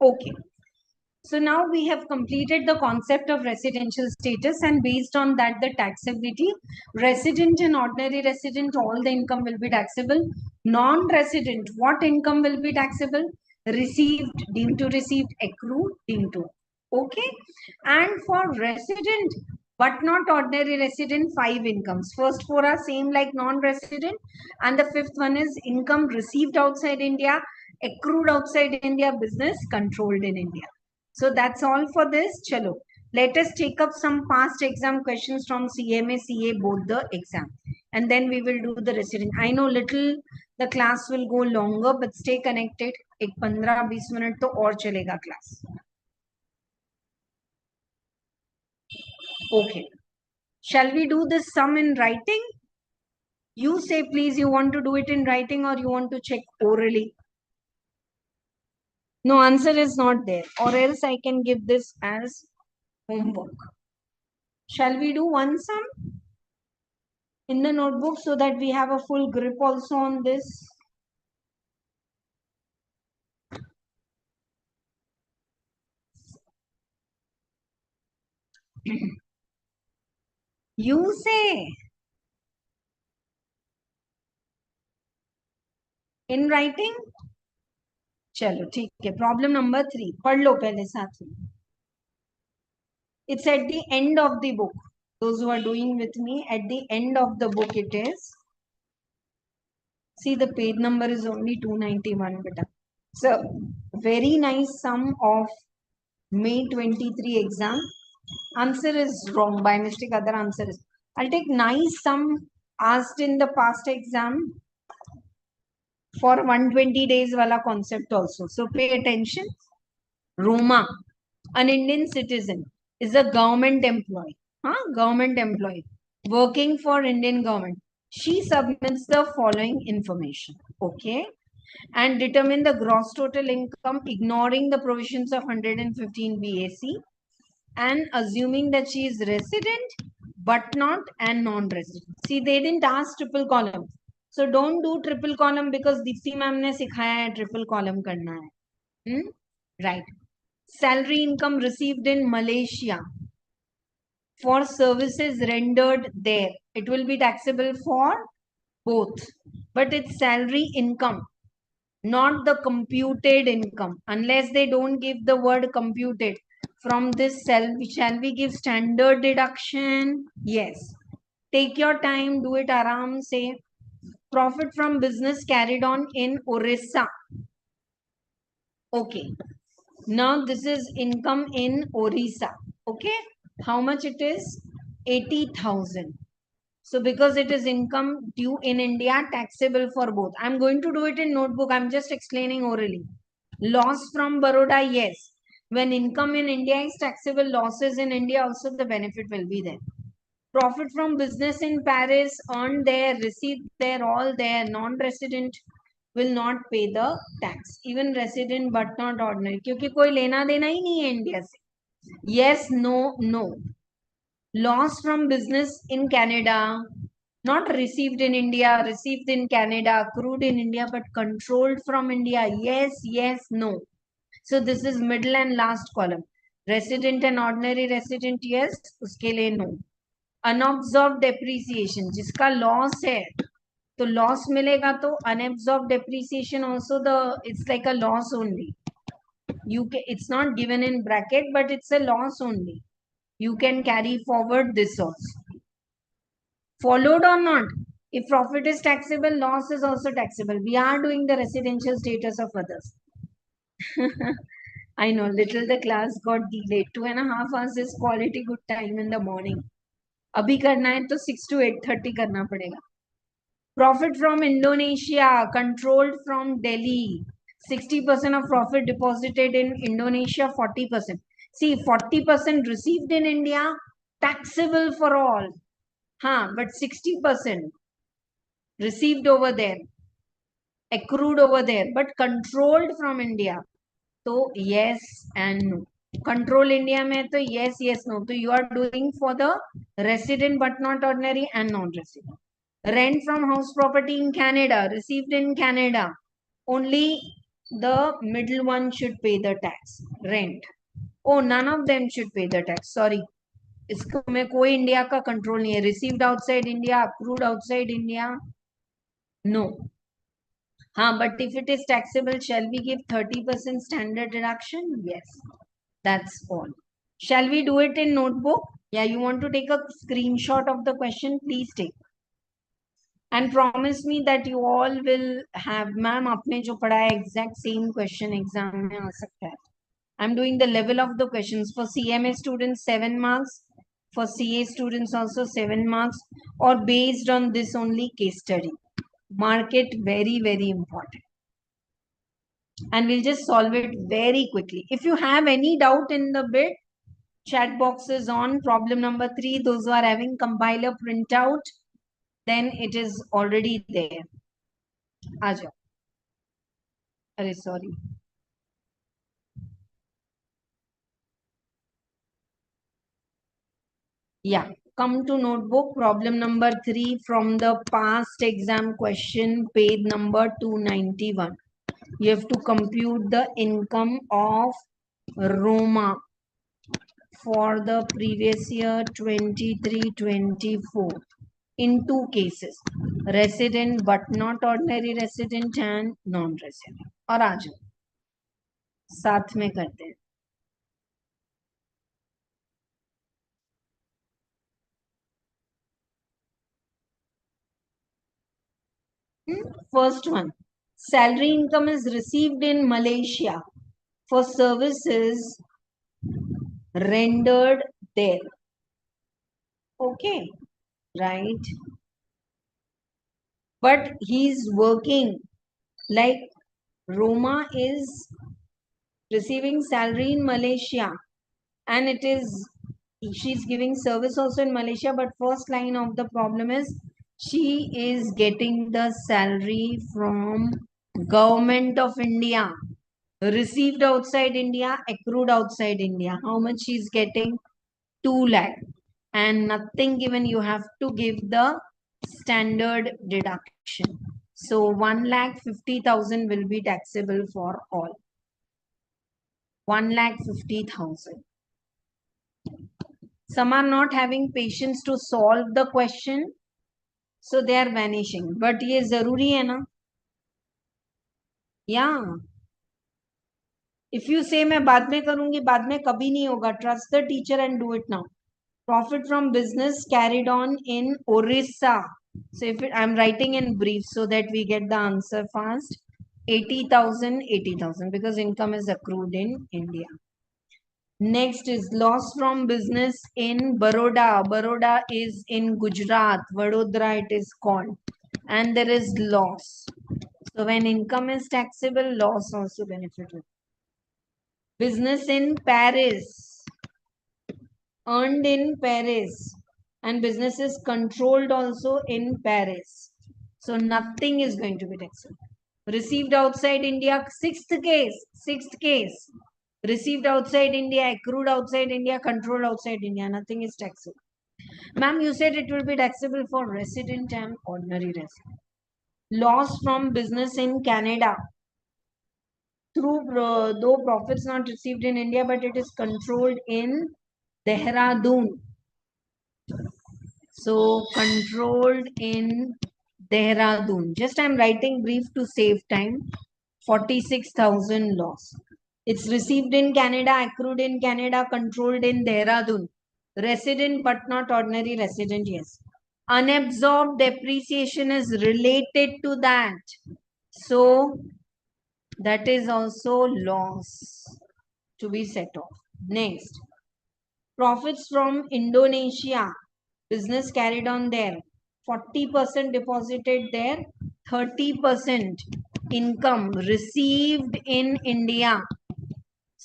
Okay. So now we have completed the concept of residential status, and based on that, the taxability. Resident and ordinary resident, all the income will be taxable. Non-resident, what income will be taxable? Received, deemed to received, accrued, deemed to. Okay. And for resident, but not ordinary resident, five incomes. First four are same like non-resident, and the fifth one is income received outside India, accrued outside India, business controlled in India. So that's all for this. Chalo. Let us take up some past exam questions from CMA, CA, both the exam. And then we will do the resident. I know little the class will go longer, but stay connected. एक 15-20 minute तो और चलेगा class. Okay. Shall we do this sum in writing? You say please, you want to do it in writing or you want to check orally? No, answer is not there. Or else I can give this as homework. Shall we do one sum in the notebook so that we have a full grip also on this? You say in writing. चलो ठीक है. Problem number 3. पढ़ लो पहले साथ में. It's at the end of the book. Those who are doing with me, at the end of the book it is. See, the page number is only 291. Beta. So, very nice sum of May 23 exam. Answer is wrong. By mistake, other answer is. I'll take nice sum asked in the past exam for 120 days wala concept also. So, pay attention. Roma, an Indian citizen, is a government employee. Government employee working for Indian government. She submits the following information. Okay. And determine the gross total income ignoring the provisions of 115 BAC and assuming that she is resident but not and non-resident. See, they didn't ask triple column. So don't do triple column because Dipti ma'am ने सिखाया है triple column करना है. Right. Salary income received in Malaysia for services rendered there. It will be taxable for both. But it's salary income, not the computed income. Unless they don't give the word computed. From this shall we give standard deduction? Yes. Take your time, do it aram se. Profit from business carried on in Orissa. Okay. Now this is income in Orissa. Okay. How much it is? 80,000. So because it is income due in India, taxable for both. I'm going to do it in notebook. I'm just explaining orally. Loss from Baroda, yes. When income in India is taxable, losses in India also the benefit will be there. Profit from business in Paris, earned there, received there, all there. Non-resident will not pay the tax. Even resident but not ordinary. क्योंकि कोई लेना देना ही नहीं है India से. Yes, no, no. Loss from business in Canada, not received in India, received in Canada, accrued in India, but controlled from India. Yes, yes, no. So this is middle and last column. Resident and ordinary resident, yes, uske liye no. Unabsorbed depreciation, जिसका loss है, तो loss मिलेगा तो unabsorbed depreciation also it's like a loss only. It's not given in bracket, but it's a loss only. You can carry forward this also. Followed or not? If profit is taxable, loss is also taxable. We are doing the residential status of others. I know, little the class got delayed. 2.5 hours is quality good time in the morning. अभी करना है तो 6 to 8:30 करना पड़ेगा. Profit from Indonesia, controlled from Delhi. 60% of profit deposited in Indonesia, 40%. See, 40% received in India, taxable for all. हाँ, but 60% received over there, accrued over there, but controlled from India. So yes and no. Control India में तो yes, yes, no. So you are doing for the resident but not ordinary and non-resident. Rent from house property in Canada, received in Canada. Only the middle one should pay the tax. Rent. Oh, none of them should pay the tax. Sorry. इसमें कोई India का control नहीं है. Received outside India, accrued outside India. No. हाँ, but if it is taxable, shall we give 30% standard deduction? Yes. That's all. Shall we do it in notebook? Yeah, you want to take a screenshot of the question? Please take. And promise me that you all will have, ma'am, आपने जो पढ़ा है exact same question exam में आ सकता है. I'm doing the level of the questions. For CMA students, 7 marks. For CA students also 7 marks. Or based on this only case study. Mark it very, very important. And we'll just solve it very quickly. If you have any doubt in the bit, chat box is on. Problem number 3, those who are having compiler printout, then it is already there. Aja. Sorry. Yeah. Come to notebook. Problem number 3 from the past exam question, page number 291. You have to compute the income of Roma for the previous year 23-24 in 2 cases, resident but not ordinary resident and non-resident. और आज साथ में करते हैं. First one, salary income is received in Malaysia for services rendered there. Okay, right? But he's working, like Roma is receiving salary in Malaysia and it is, she's giving service also in Malaysia, but first line of the problem is she is getting the salary from government of India, received outside India, accrued outside India. How much she's getting? 2 lakh and nothing given. You have to give the standard deduction. So 1,50,000 will be taxable for all. 1,50,000. Some are not having patience to solve the question, so they are vanishing. But ये जरूरी है ना? Yeah. If you say मैं बाद में करूंगी, बाद में कभी नहीं होगा. Trust the teacher and do it now. Profit from business carried on in Orissa. So if I'm writing in brief so that we get the answer fast. 80,000, 80,000 because income is accrued in India. Next is loss from business in Baroda. Baroda is in Gujarat. Vadodara it is called. And there is loss. So when income is taxable, loss also benefited. Business in Paris. Earned in Paris. And business is controlled also in Paris. So nothing is going to be taxable. Received outside India. Sixth case. Received outside India, accrued outside India, controlled outside India. Nothing is taxable. Ma'am, you said it will be taxable for resident and ordinary resident. Loss from business in Canada. Through though profits not received in India, but it is controlled in Dehradun. So controlled in Dehradun. Just I'm writing brief to save time. 46,000 loss. It's received in Canada, accrued in Canada, controlled in Dehradun. Resident but not ordinary resident, yes. Unabsorbed depreciation is related to that. So that is also loss to be set off. Next, profits from Indonesia, business carried on there. 40% deposited there, 30% income received in India.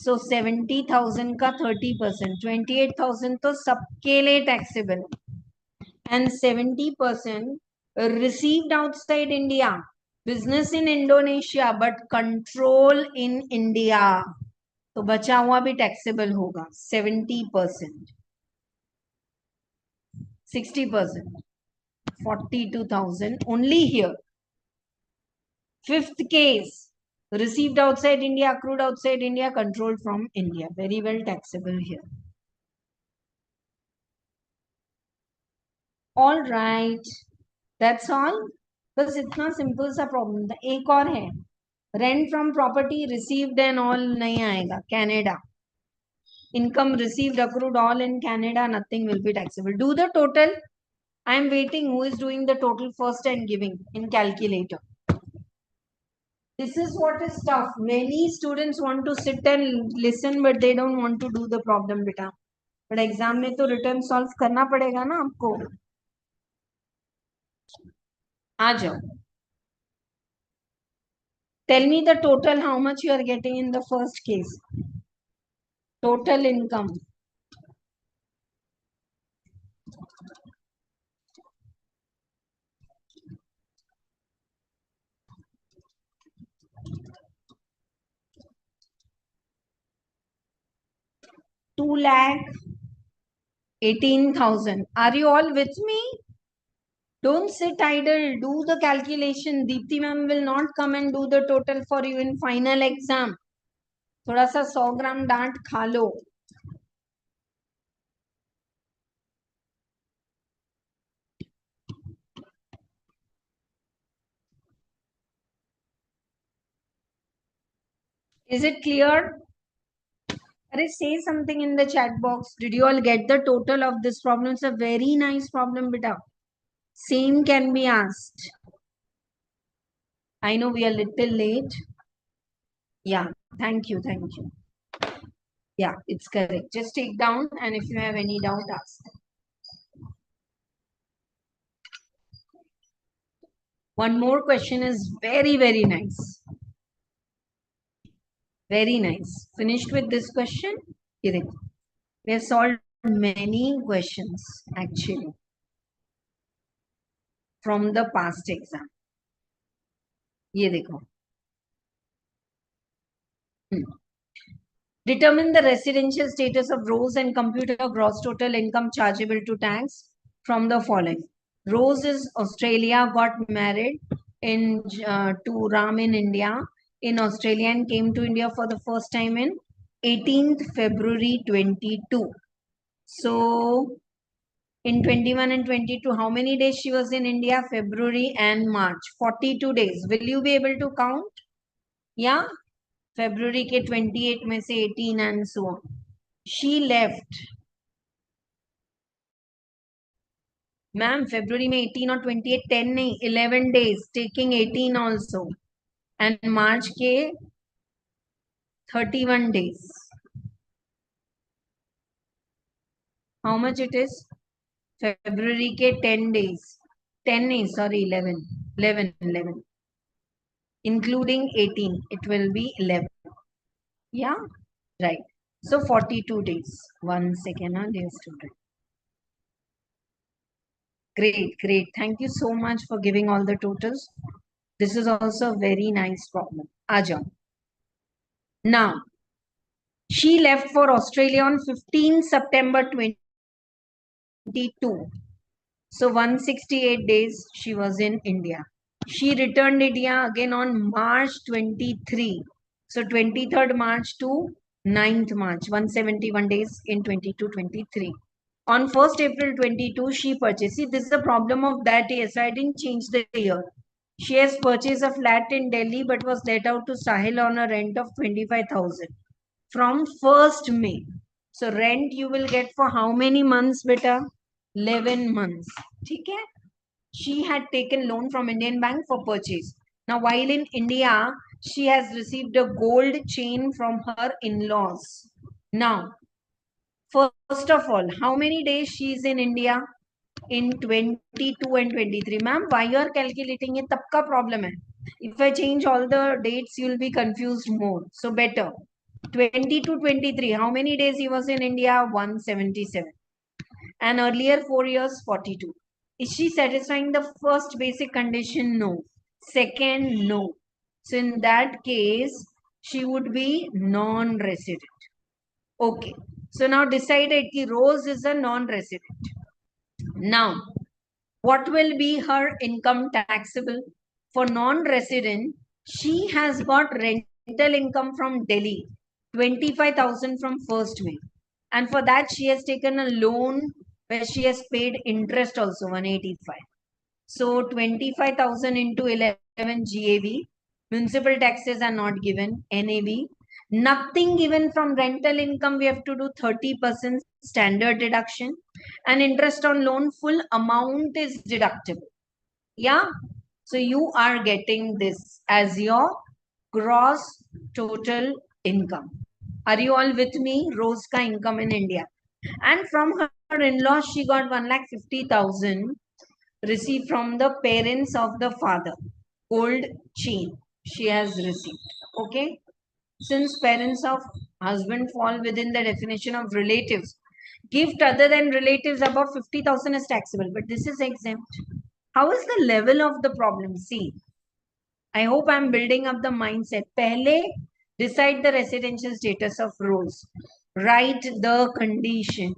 So 70,000 का 30%, 28,000 तो सबके लिए taxable. and 70% received outside India. Business in Indonesia but control in India. तो बचा हुआ भी taxable होगा 70%, 60%, 42,000 only here. Fifth case, received outside India, accrued outside India, controlled from India. Very well taxable here. All right, that's all. बस इतना simple सा problem था. एक और है, rent from property received and all नहीं आएगा. Canada, income received accrued all in Canada, nothing will be taxable. Do the total. I am waiting who is doing the total first and giving in calculator. This is what is tough. Many students want to sit and listen but they don't want to do the problem beta. But exam में तो written solve करना पड़ेगा ना आपको. आ जाओ. Tell me the total, how much you are getting in the first case. Total income. $2,18,000. Are you all with me? Don't sit idle. Do the calculation. Deepti ma'am will not come and do the total for you in final exam. थोड़ा सा 100 ग्राम डांट खा लो. Is it clear? Say something in the chat box. Did you all get the total of this problem? It's a very nice problem, beta. Same can be asked. I know we are little late. Yeah, thank you, thank you. Yeah, it's correct. Just take down and if you have any doubt, ask. One more question is very, very nice. Very nice. Finished with this question? We have solved many questions actually from the past exam. ये देखो. Determine the residential status of Rose and compute a gross total income chargeable to tax from the following. Rose is Australia, got married to Ram in India, in Australia, and came to India for the first time in 18th February 22. So in 21 and 22, how many days she was in India? February and March. 42 days. Will you be able to count? Yeah. February के 28 में से 18 and so on. She left. Ma'am, February में 18 और 28, 10 नहीं, 11 days, taking 18 also. And March के 31 days. How much it is? February के 10 days. 10 नहीं, sorry, 11. 11. Including 18, it will be 11. Yeah, right. So 42 days. 1 second, dear student. Great. Thank you so much for giving all the totals. This is also a very nice problem. Aja. Now, she left for Australia on 15 September 22. So 168 days she was in India. She returned India again on March 23. So 23rd March to 9th March, 171 days in 22-23. On 1st April 22, she purchased. See, this is the problem of that year. So I didn't change the year. She has purchased a flat in Delhi but was let out to Sahil on a rent of 25,000 from 1st May. So rent you will get for how many months, beta? 11 months. Okay? She had taken loan from Indian Bank for purchase. Now, while in India, she has received a gold chain from her in-laws. Now, first of all, how many days she is in India? In 22 and 23. Ma'am, why you are calculating it? Tab ka problem hai. If I change all the dates, you will be confused more. So better. 22-23. How many days he was in India? 177. And earlier 4 years, 42. Is she satisfying the first basic condition? No. Second, no. So in that case, she would be non-resident. Okay. So now decided that Rose is a non-resident. Now, what will be her income taxable? For non-resident, she has got rental income from Delhi, 25,000 from 1st May. And for that, she has taken a loan where she has paid interest also, 185. So 25,000 into 11 GAV. Municipal taxes are not given. NAV. Nothing given from rental income. We have to do 30% standard deduction. And interest on loan, full amount is deductible. Yeah. So you are getting this as your gross total income. Are you all with me? Rose ka income in India. And from her in-law, she got 1,50,000 received from the parents of the father. Gold chain she has received. Okay. Since parents of husband fall within the definition of relatives, gift other than relatives above 50,000 is taxable, but this is exempt. How is the level of the problem? See, I hope I'm building up the mindset. Pehle, decide the residential status of Rose. Write the condition.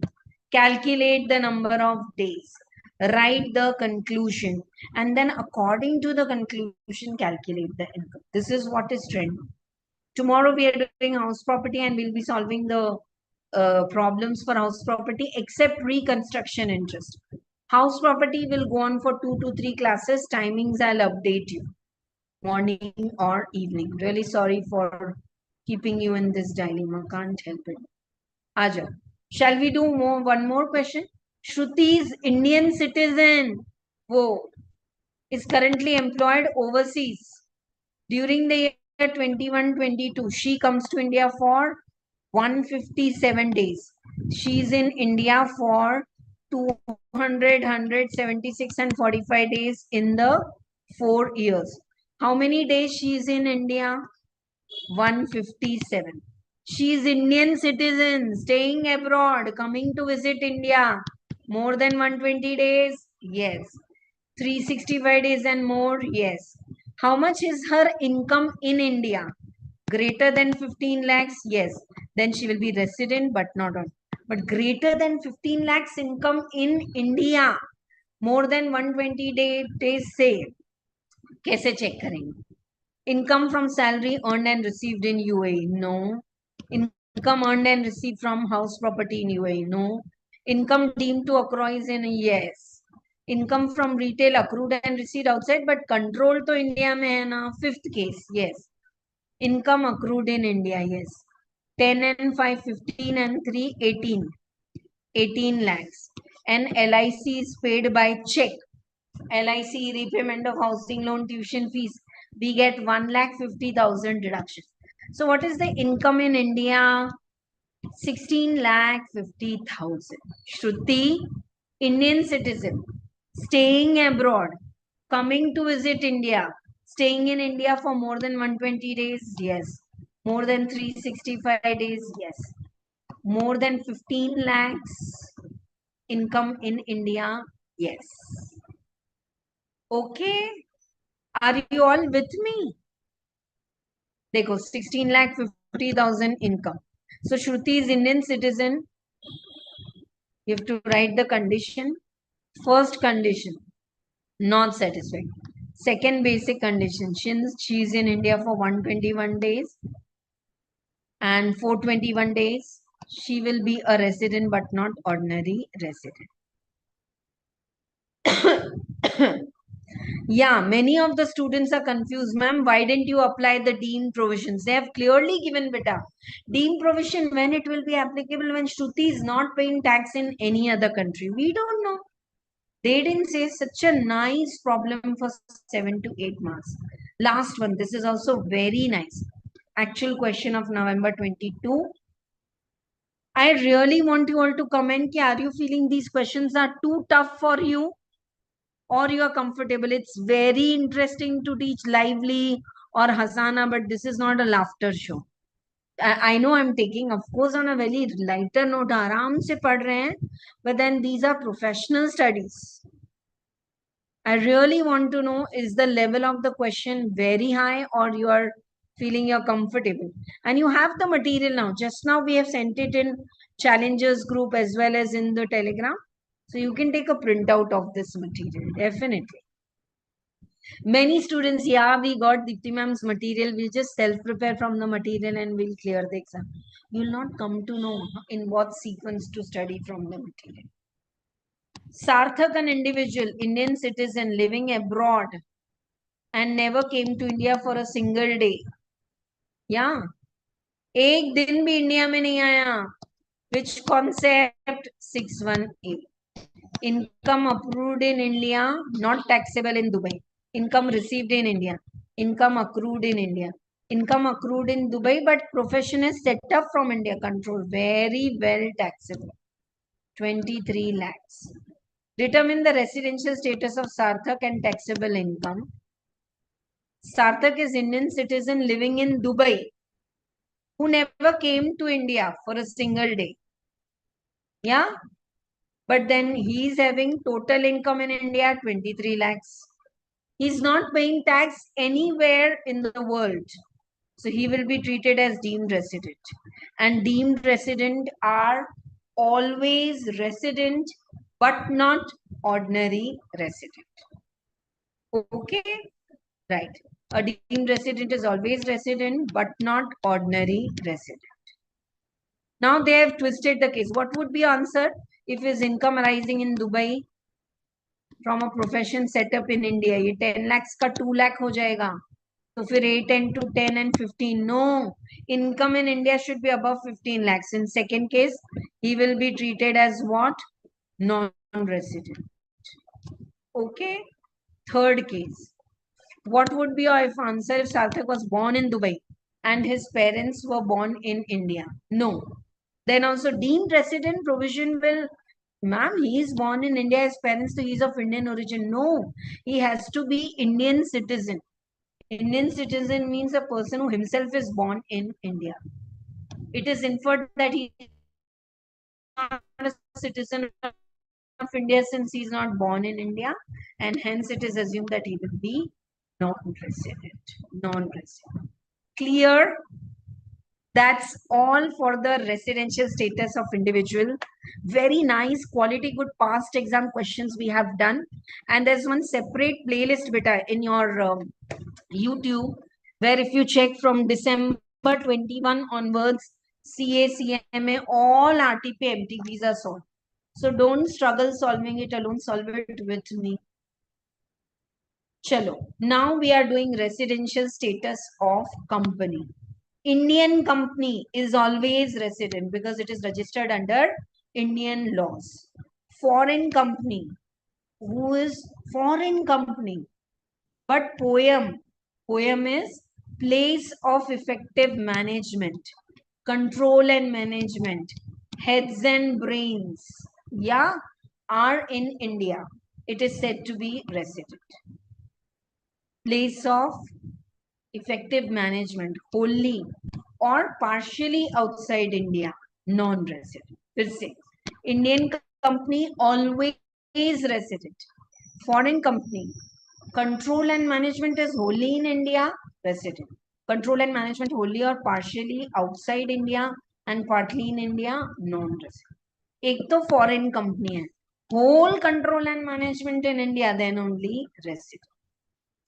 Calculate the number of days. Write the conclusion. And then according to the conclusion, calculate the income. This is what is trending. Tomorrow we are doing house property and we'll be solving the problems for house property except reconstruction interest. House property will go on for 2 to 3 classes. Timings I'll update you. Morning or evening. Really sorry for keeping you in this dilemma. Can't help it. Aja. Shall we do one more question? Shruti's Indian citizen. Whoa. Is currently employed overseas. During the year 21-22, she comes to India for 157 days. She's in India for 200, 176 and 45 days in the 4 years. How many days she is in India? 157. She is Indian citizen, staying abroad, coming to visit India. More than 120 days? Yes. 365 days and more? Yes. How much is her income in India? Greater than 15 lakhs? Yes. Then she will be resident but not on. But greater than 15 lakhs income in India, more than 120 days say. कैसे check करेंगे? Income from salary earned and received in UAE? No. Income earned and received from house property in UAE? No. Income deemed to accrue is in? Yes. Income from retail accrued and received outside but control to India mein hai na. 5th case, yes. Income accrued in India, yes. 10 and 5, 15 and 3, 18. 18 lakhs. And LIC is paid by check. LIC repayment of housing loan, tuition fees. We get 1,50,000 deduction. So what is the income in India? 16,50,000. Shruti, Indian citizen, staying abroad, coming to visit India, staying in India for more than 120 days? Yes. More than 365 days? Yes. More than 15 lakhs income in India? Yes. Okay. Are you all with me? Dekho, 16,50,000 income. So Shruti is Indian citizen. You have to write the condition. First condition, not satisfied. Second basic condition, she is in India for 121 days. And for 21 days, she will be a resident but not ordinary resident. Yeah, many of the students are confused. Ma'am, why didn't you apply the deemed provisions? They have clearly given beta. Deemed provision when it will be applicable when Shruti is not paying tax in any other country. We don't know. They didn't say. Such a nice problem for 7 to 8 marks. Last one. This is also very nice. Actual question of November 22. I really want you all to comment. Are you feeling these questions are too tough for you? Or you are comfortable? It's very interesting to teach lively or Hasana, but this is not a laughter show. I know I'm taking, of course, on a very lighter note, aaram se pad rahe hain, but then these are professional studies. I really want to know, is the level of the question very high or you are feeling you're comfortable? And you have the material now. Just now we have sent it in challengers group as well as in the Telegram. So you can take a printout of this material, definitely. Many students, yeah, we got Dipti ma'am's material. We'll just self-prepare from the material and we'll clear the exam. You'll not come to know in what sequence to study from the material. Sarthak, an individual, Indian citizen living abroad and never came to India for a single day. Yeah. एक दिन भी India में नहीं आया. Which concept? 618. Income approved in India, not taxable in Dubai. Income received in India. Income accrued in India. Income accrued in Dubai, but profession is set up from India. Control. Very well taxable. 23 lakhs. Determine the residential status of Sarthak and taxable income. Sarthak is Indian citizen living in Dubai who never came to India for a single day. Yeah. But then he's having total income in India 23 lakhs. He's not paying tax anywhere in the world. So he will be treated as deemed resident. And deemed resident are always resident but not ordinary resident. Okay? Right. A deemed resident is always resident but not ordinary resident. Now they have twisted the case. What would be answered if his income arising in Dubai from a profession set up in India? ये 10 lakhs का 2 lakh हो जाएगा. So फिर 8 into 10 and 15. No, income in India should be above 15 lakhs. In second case, he will be treated as what? Non-resident. Okay. Third case. What would be your answer if Sarthak was born in Dubai and his parents were born in India? No. Then also deemed resident provision will, ma'am, he is born in India, his parents, so he is of Indian origin. No, he has to be Indian citizen. Indian citizen means a person who himself is born in India. It is inferred that he is not a citizen of India since he is not born in India, and hence it is assumed that he will be non-resident. Non-resident. Clear? That's all for the residential status of individual. Very nice, quality, good past exam questions we have done. And there's one separate playlist beta in your YouTube, where if you check from December 21 onwards, CA, CMA, all RTP MTPs are solved. So don't struggle solving it alone, solve it with me. Chalo. Now we are doing residential status of company. Indian company is always resident because it is registered under Indian laws. Foreign company, who is foreign company, but poem is place of effective management, control and management, heads and brains, yeah, are in India. It is said to be resident. Place of effective management, wholly or partially outside India, non-resident. फिर से Indian company always resident. Foreign company, control and management is wholly in India, resident. Control and management wholly or partially outside India and partly in India, non-resident. एक तो foreign company है, whole control and management in India, then only resident.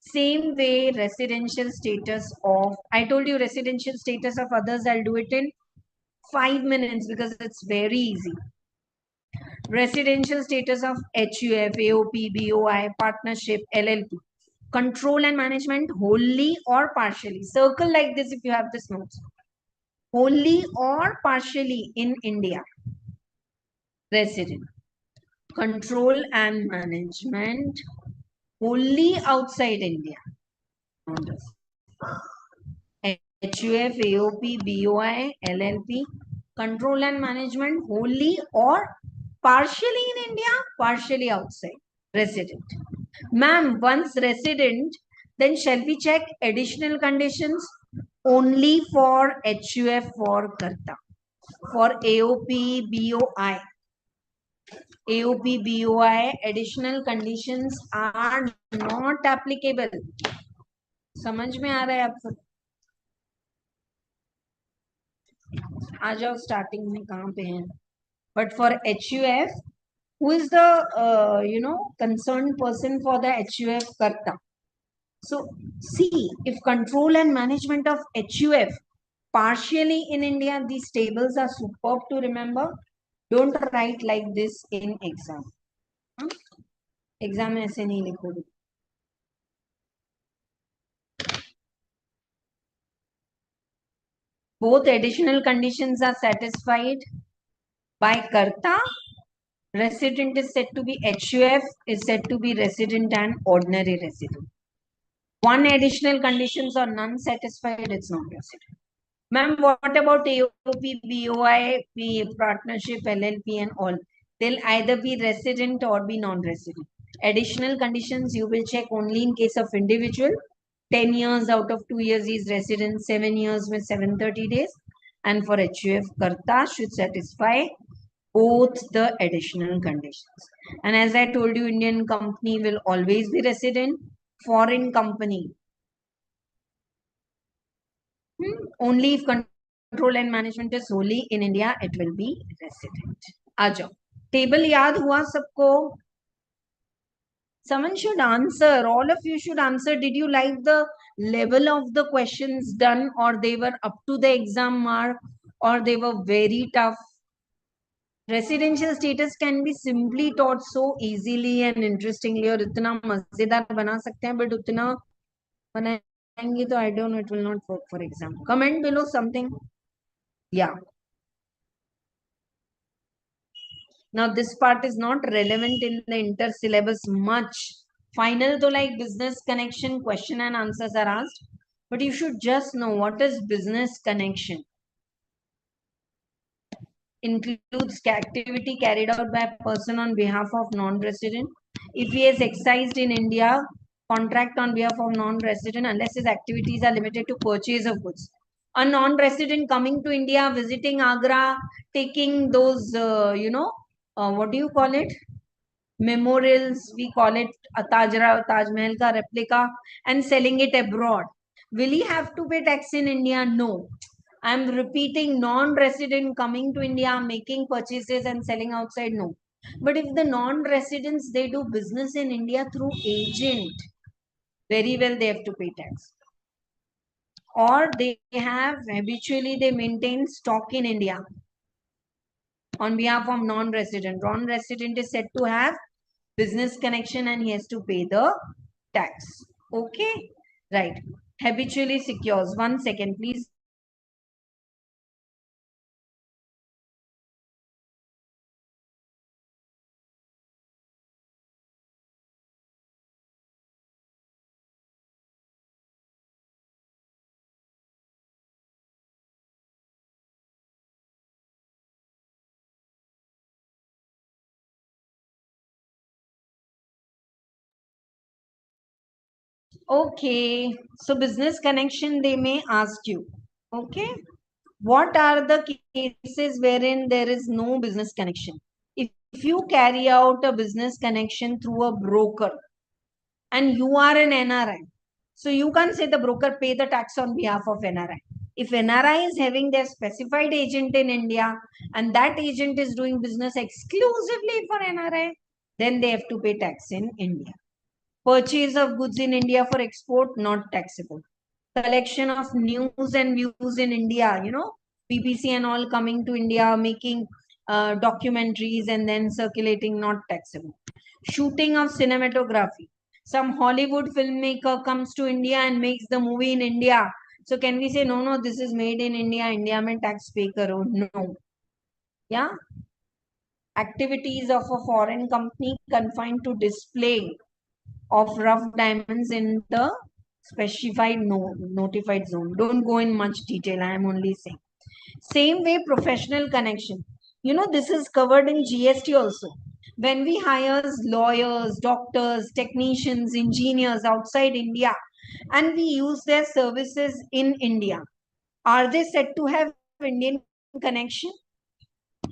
Same way, residential status of, I told you residential status of others, I'll do it in 5 minutes because it's very easy. Residential status of HUF, AOP, BOI, partnership, LLP. Control and management wholly or partially. Circle like this if you have this notes. Wholly or partially in India. Resident. Control and management wholly outside India. HUF, AOP, BOI, LLP, control and management wholly or partially in India, partially outside. Resident. Ma'am, once resident, then shall we check additional conditions? Only for HUF for Karta. For AOP, BOI. AOP, BOI, additional conditions are not applicable. समझ में आ रहा है आप सब? आ जाओ starting में कहाँ पे हैं. But for HUF, who is the concerned person for the HUF karta? So see, if control and management of HUF partially in India, these tables are superb to remember. Don't write like this in exam. Exam में ऐसे नहीं लिखोगे. Both additional conditions are satisfied by karta. Resident is said to be HUF, is said to be resident and ordinary resident. One additional conditions are none satisfied, it's not resident. Ma'am, what about AOP, BOI, partnership, LLP and all? They'll either be resident or be non-resident. Additional conditions you will check only in case of individual. 10 years out of 2 years is resident, 7 years with 730 days. And for HUF, Karta should satisfy both the additional conditions. And as I told you, Indian company will always be resident. Foreign company, only if control and management is solely in India, it will be resident. आ जाओ. Table याद हुआ सबको? Someone should answer. All of you should answer. Did you like the level of the questions done, or they were up to the exam mark, or they were very tough? Residential status can be simply taught so easily and interestingly, और इतना मजेदार बना सकते हैं, but उतना बनाएंगे तो I don't know, it will not work for exam. Comment below something. Yeah. Now this part is not relevant in the inter syllabus much. Final to like business connection, question and answers are asked, but you should just know what is business connection. Includes activity carried out by a person on behalf of non-resident. If he is excised in India, contract on behalf of non-resident unless his activities are limited to purchase of goods. A non-resident coming to India, visiting Agra, taking those, what do you call it? Memorials, we call it a Taj Mahal ka replica, and selling it abroad. Will he have to pay tax in India? No. I'm repeating, non-resident coming to India, making purchases and selling outside, no. But if the non-residents, they do business in India through agent, very well they have to pay tax. Or they have, habitually they maintain stock in India on behalf of non-resident. Non-resident is said to have business connection and he has to pay the tax. Okay, right. Habitually secures. 1 second, please. Okay, so business connection, they may ask you. Okay, what are the cases wherein there is no business connection? If you carry out a business connection through a broker and you are an NRI, so you can't say the broker pay the tax on behalf of NRI. If NRI is having their specified agent in India and that agent is doing business exclusively for NRI, then they have to pay tax in India. Purchase of goods in India for export, not taxable. Collection of news and views in India, BBC and all coming to India, making documentaries and then circulating, not taxable. Shooting of cinematography. Some Hollywood filmmaker comes to India and makes the movie in India. So can we say, no, this is made in India, India mein tax pay karo? No. Yeah. Activities of a foreign company confined to display of rough diamonds in the specified notified zone. Don't go in much detail. I am only saying. Same way, professional connection. This is covered in GST also. When we hire lawyers, doctors, technicians, engineers outside India, and we use their services in India, are they said to have Indian connection?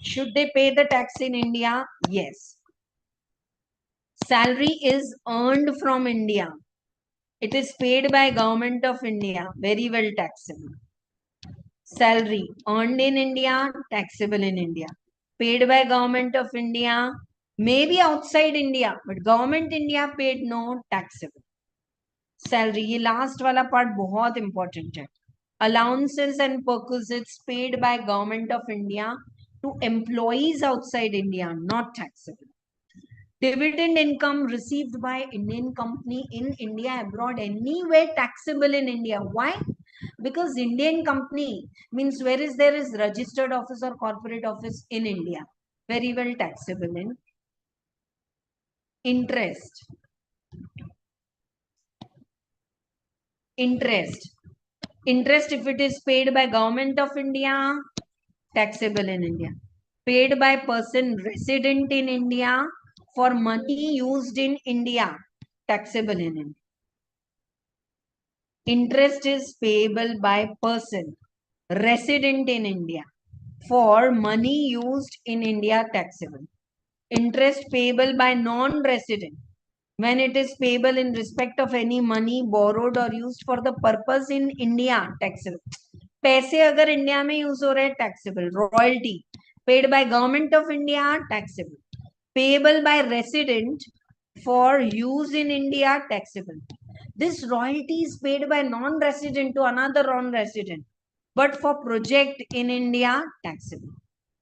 Should they pay the tax in India? Yes. Salary is earned from India. It is paid by Government of India. Very well taxable. Salary earned in India, taxable in India. Paid by Government of India, maybe outside India, but Government India paid no, taxable. Salary, ये last वाला part बहुत important है. Allowances and perquisites paid by Government of India to employees outside India, not taxable. Dividend income received by Indian company in India abroad, anywhere taxable in India. Why? Because Indian company means where is there is registered office or corporate office in India. Very well taxable in interest. Interest. Interest if it is paid by Government of India, taxable in India. Paid by person resident in India for money used in India, taxable in India. Interest is payable by person resident in India for money used in India, taxable. Interest payable by non-resident when it is payable in respect of any money borrowed or used for the purpose in India, taxable. पैसे अगर India में use हो रहे हैं, taxable. Royalty paid by Government of India, taxable. Payable by resident for use in India, taxable. This royalty is paid by non-resident to another non-resident, but for project in India, taxable.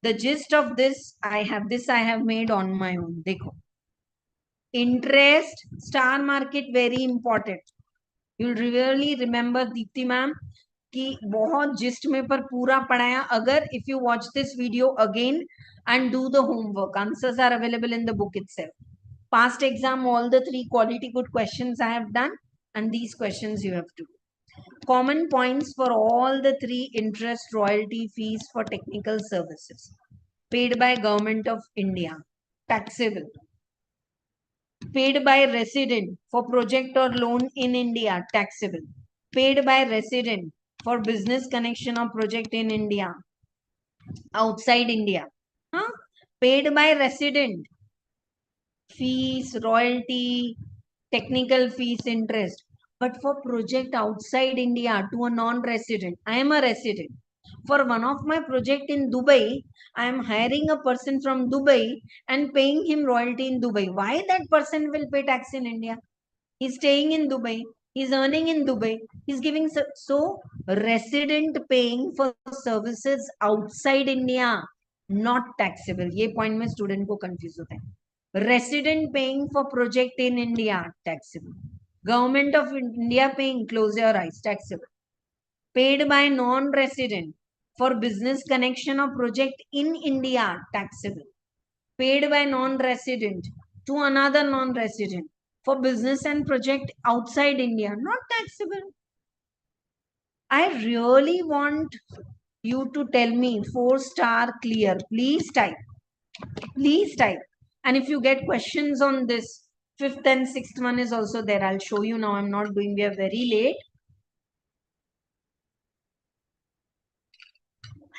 The gist of this I have made on my own. देखो, interest, star market, very important. You'll really remember Dipti ma'am कि बहुत gist में पर पूरा पढ़ाया. अगर if you watch this video again and do the homework, answers are available in the book itself. Past exam, all the 3 quality good questions I have done, and these questions you have to do. Common points for all the 3: interest, royalty, fees for technical services paid by Government of India, taxable. Paid by resident for project or loan in India, taxable. Paid by resident for business connection or project in India, outside India. Huh? Paid by resident, fees, royalty, technical fees, interest. But for project outside India to a non-resident, I am a resident. For one of my project in Dubai, I am hiring a person from Dubai and paying him royalty in Dubai. Why that person will pay tax in India? He's staying in Dubai. He's earning in Dubai. He's giving so resident paying for services outside India, not taxable. ये point में student को confuse होता है. Resident paying for project in India, taxable. Government of India paying, close your eyes, taxable. Paid by non-resident for business connection or project in India, taxable. Paid by non-resident to another non-resident for business and project outside India, not taxable. I really want you to tell me 4-star clear. Please type. Please type. And if you get questions on this, 5th and 6th one is also there. I'll show you now. I'm not doing, we are very late.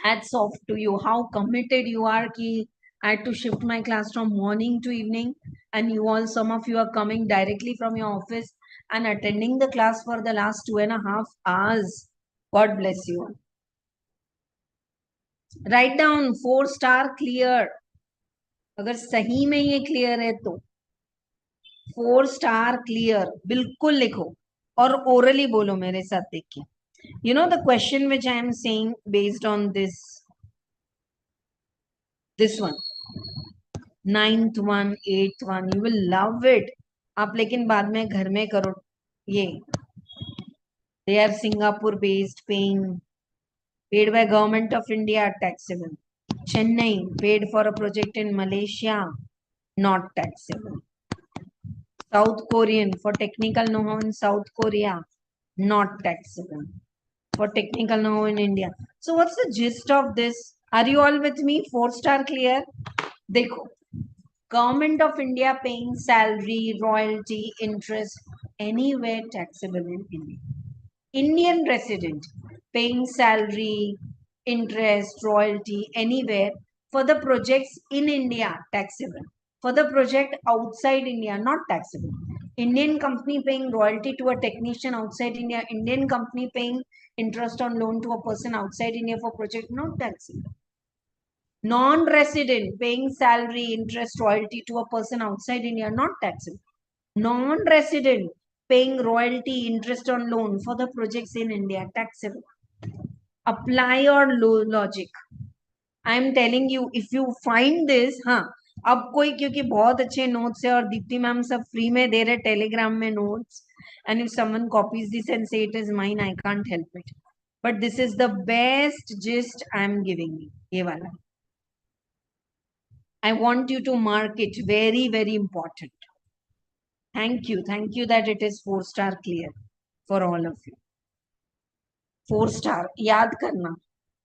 Hats off to you. How committed you are. Ki I had to shift my class from morning to evening. And you all, some of you are coming directly from your office and attending the class for the last 2.5 hours. God bless you. Write down 4-star clear. अगर सही में ये clear है तो 4-star clear बिल्कुल लिखो और orally बोलो मेरे साथ देख के. You know the question which I am saying based on this one, 9th one, 8th one, you will love it. आप लेकिन बाद में घर में करो ये. They are Singapore based, paying, paid by Government of India, taxable. Chennai, paid for a project in Malaysia, not taxable. South Korean, for technical know-how in South Korea, not taxable. For technical know-how in India. So what's the gist of this? Are you all with me? 4-star clear? Dekho. Government of India paying salary, royalty, interest, anywhere taxable in India. Indian resident paying salary, interest, royalty, anywhere For the projects in India, taxable. For the project outside India, not taxable. Indian company paying royalty to a technician outside India, Indian company paying interest on loan to a person outside India for project, not taxable. Non-resident paying salary, interest, royalty to a person outside India, not taxable. Non-resident paying royalty, interest on loan for the projects in India, taxable. Apply your logic. I am telling you if you find this. हाँ, अब कोई क्योंकि बहुत अच्छे notes है और Deepti ma'am सब free में दे रहे टेलीग्राम में notes, and if someone copies this and से it is mine, I can't help it, but this is the best gist I am giving you. ये वाला I want you to mark it, very very important. Thank you that it is 4 star clear for all of you. 4 star याद करना.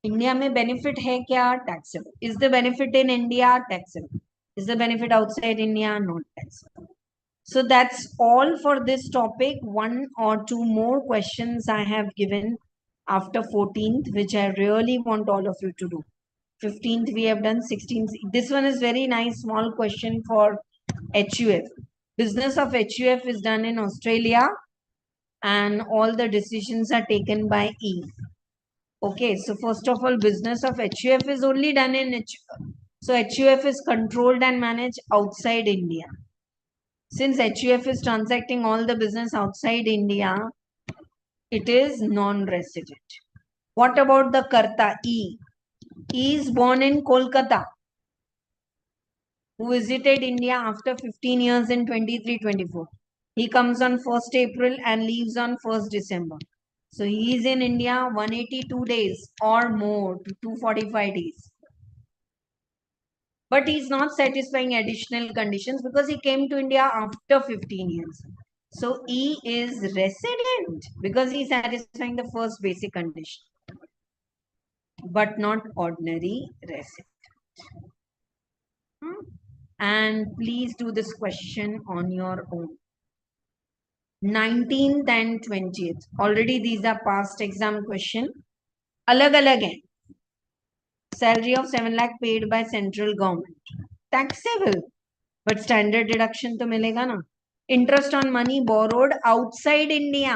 India में benefit है क्या? Taxable. Is the benefit in India? Taxable. Is the benefit outside India? Not taxable. So that's all for this topic. 1 or 2 more questions I have given after 14th, which I really want all of you to do. 15th we have done, 16th. This one is very nice, small question for HUF. Business of HUF is done in Australia and all the decisions are taken by E. Okay, so first of all, business of HUF is only done in so HUF is controlled and managed outside India. Since HUF is transacting all the business outside India, it is non-resident. What about the Karta, E? E is born in Kolkata, who visited India after 15 years in 23-24. He comes on 1st April and leaves on 1st December. So he is in India 182 days or more to 245 days. But he's not satisfying additional conditions because he came to India after 15 years. So E is resident because he is satisfying the first basic condition, but not ordinary resident. And please do this question on your own. 19th and 20th. Already these are past exam question. Alag-alag hai. Salary of 7 lakh paid by central government. Taxable. But standard deduction to milega na. Interest on money borrowed outside India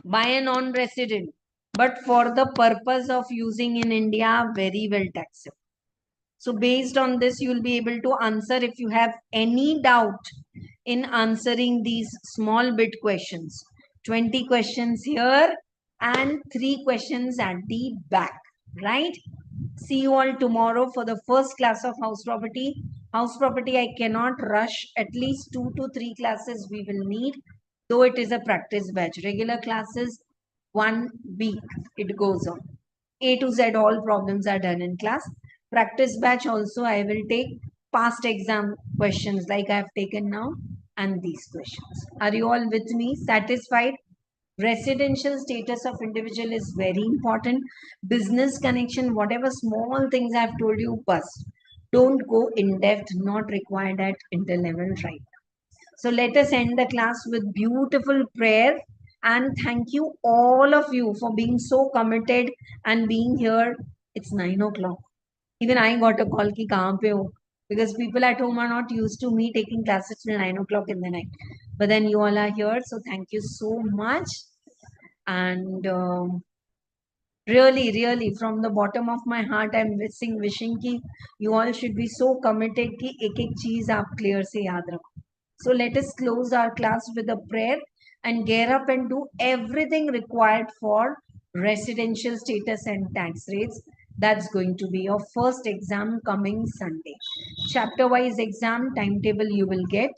by a non-resident, but for the purpose of using in India, very well taxable. So based on this, you will be able to answer if you have any doubt in answering these small bit questions. 20 questions here and 3 questions at the back, right? See you all tomorrow for the first class of house property. House property, I cannot rush. At least 2 to 3 classes we will need, though it is a practice batch. Regular classes, 1 week it goes on. A to Z, all problems are done in class. Practice batch also, I will take past exam questions like I have taken now and these questions. Are you all with me? Satisfied? Residential status of individual is very important. Business connection, whatever small things I have told you, bust. Don't go in depth, not required at interlevel right now. So let us end the class with beautiful prayer. And thank you all of you for being so committed and being here. It's 9 o'clock. Even I got a call ki kahan pe ho? Because people at home are not used to me taking classes till 9 o'clock in the night. But then you all are here. So thank you so much. And really, really, from the bottom of my heart, I'm wishing ki you all should be so committed ki ek cheez aap clear se yaad rakho. So let us close our class with a prayer and gear up and do everything required for residential status and tax rates. That's going to be your first exam coming Sunday. Chapter wise exam timetable you will get.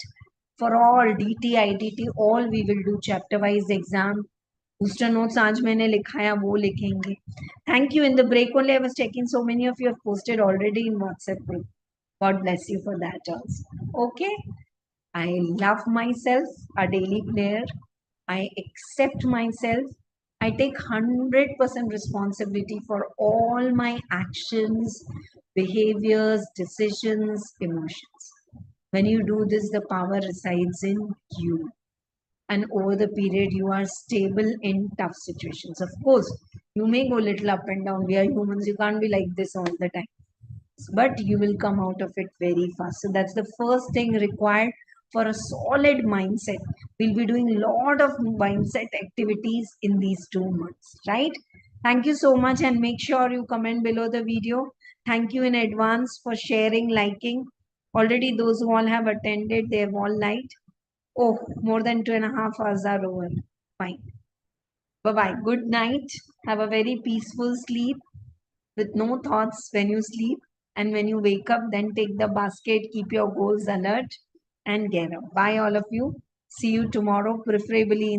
For all DT, IDT, all we will do chapter wise exam. Booster notes आज मैंने लिखाया वो लिखेंगे. Thank you. In the break only I was checking, so many of you have posted already in WhatsApp group. God bless you for that also. Okay. I love myself, a daily player. I accept myself. I take 100% responsibility for all my actions, behaviors, decisions, emotions. When you do this, the power resides in you. And over the period, you are stable in tough situations. Of course, you may go a little up and down. We are humans. You can't be like this all the time. but you will come out of it very fast. So that's the first thing required for a solid mindset. We'll be doing a lot of mindset activities in these 2 months, right? Thank you so much, and make sure you comment below the video. Thank you in advance for sharing, liking. Already those who all have attended, they have all liked. Oh, more than 2.5 hours are over. Fine. Bye bye. Good night. Have a very peaceful sleep with no thoughts when you sleep. And when you wake up, then take the basket, keep your goals alert, and get up. Bye, all of you. See you tomorrow, preferably in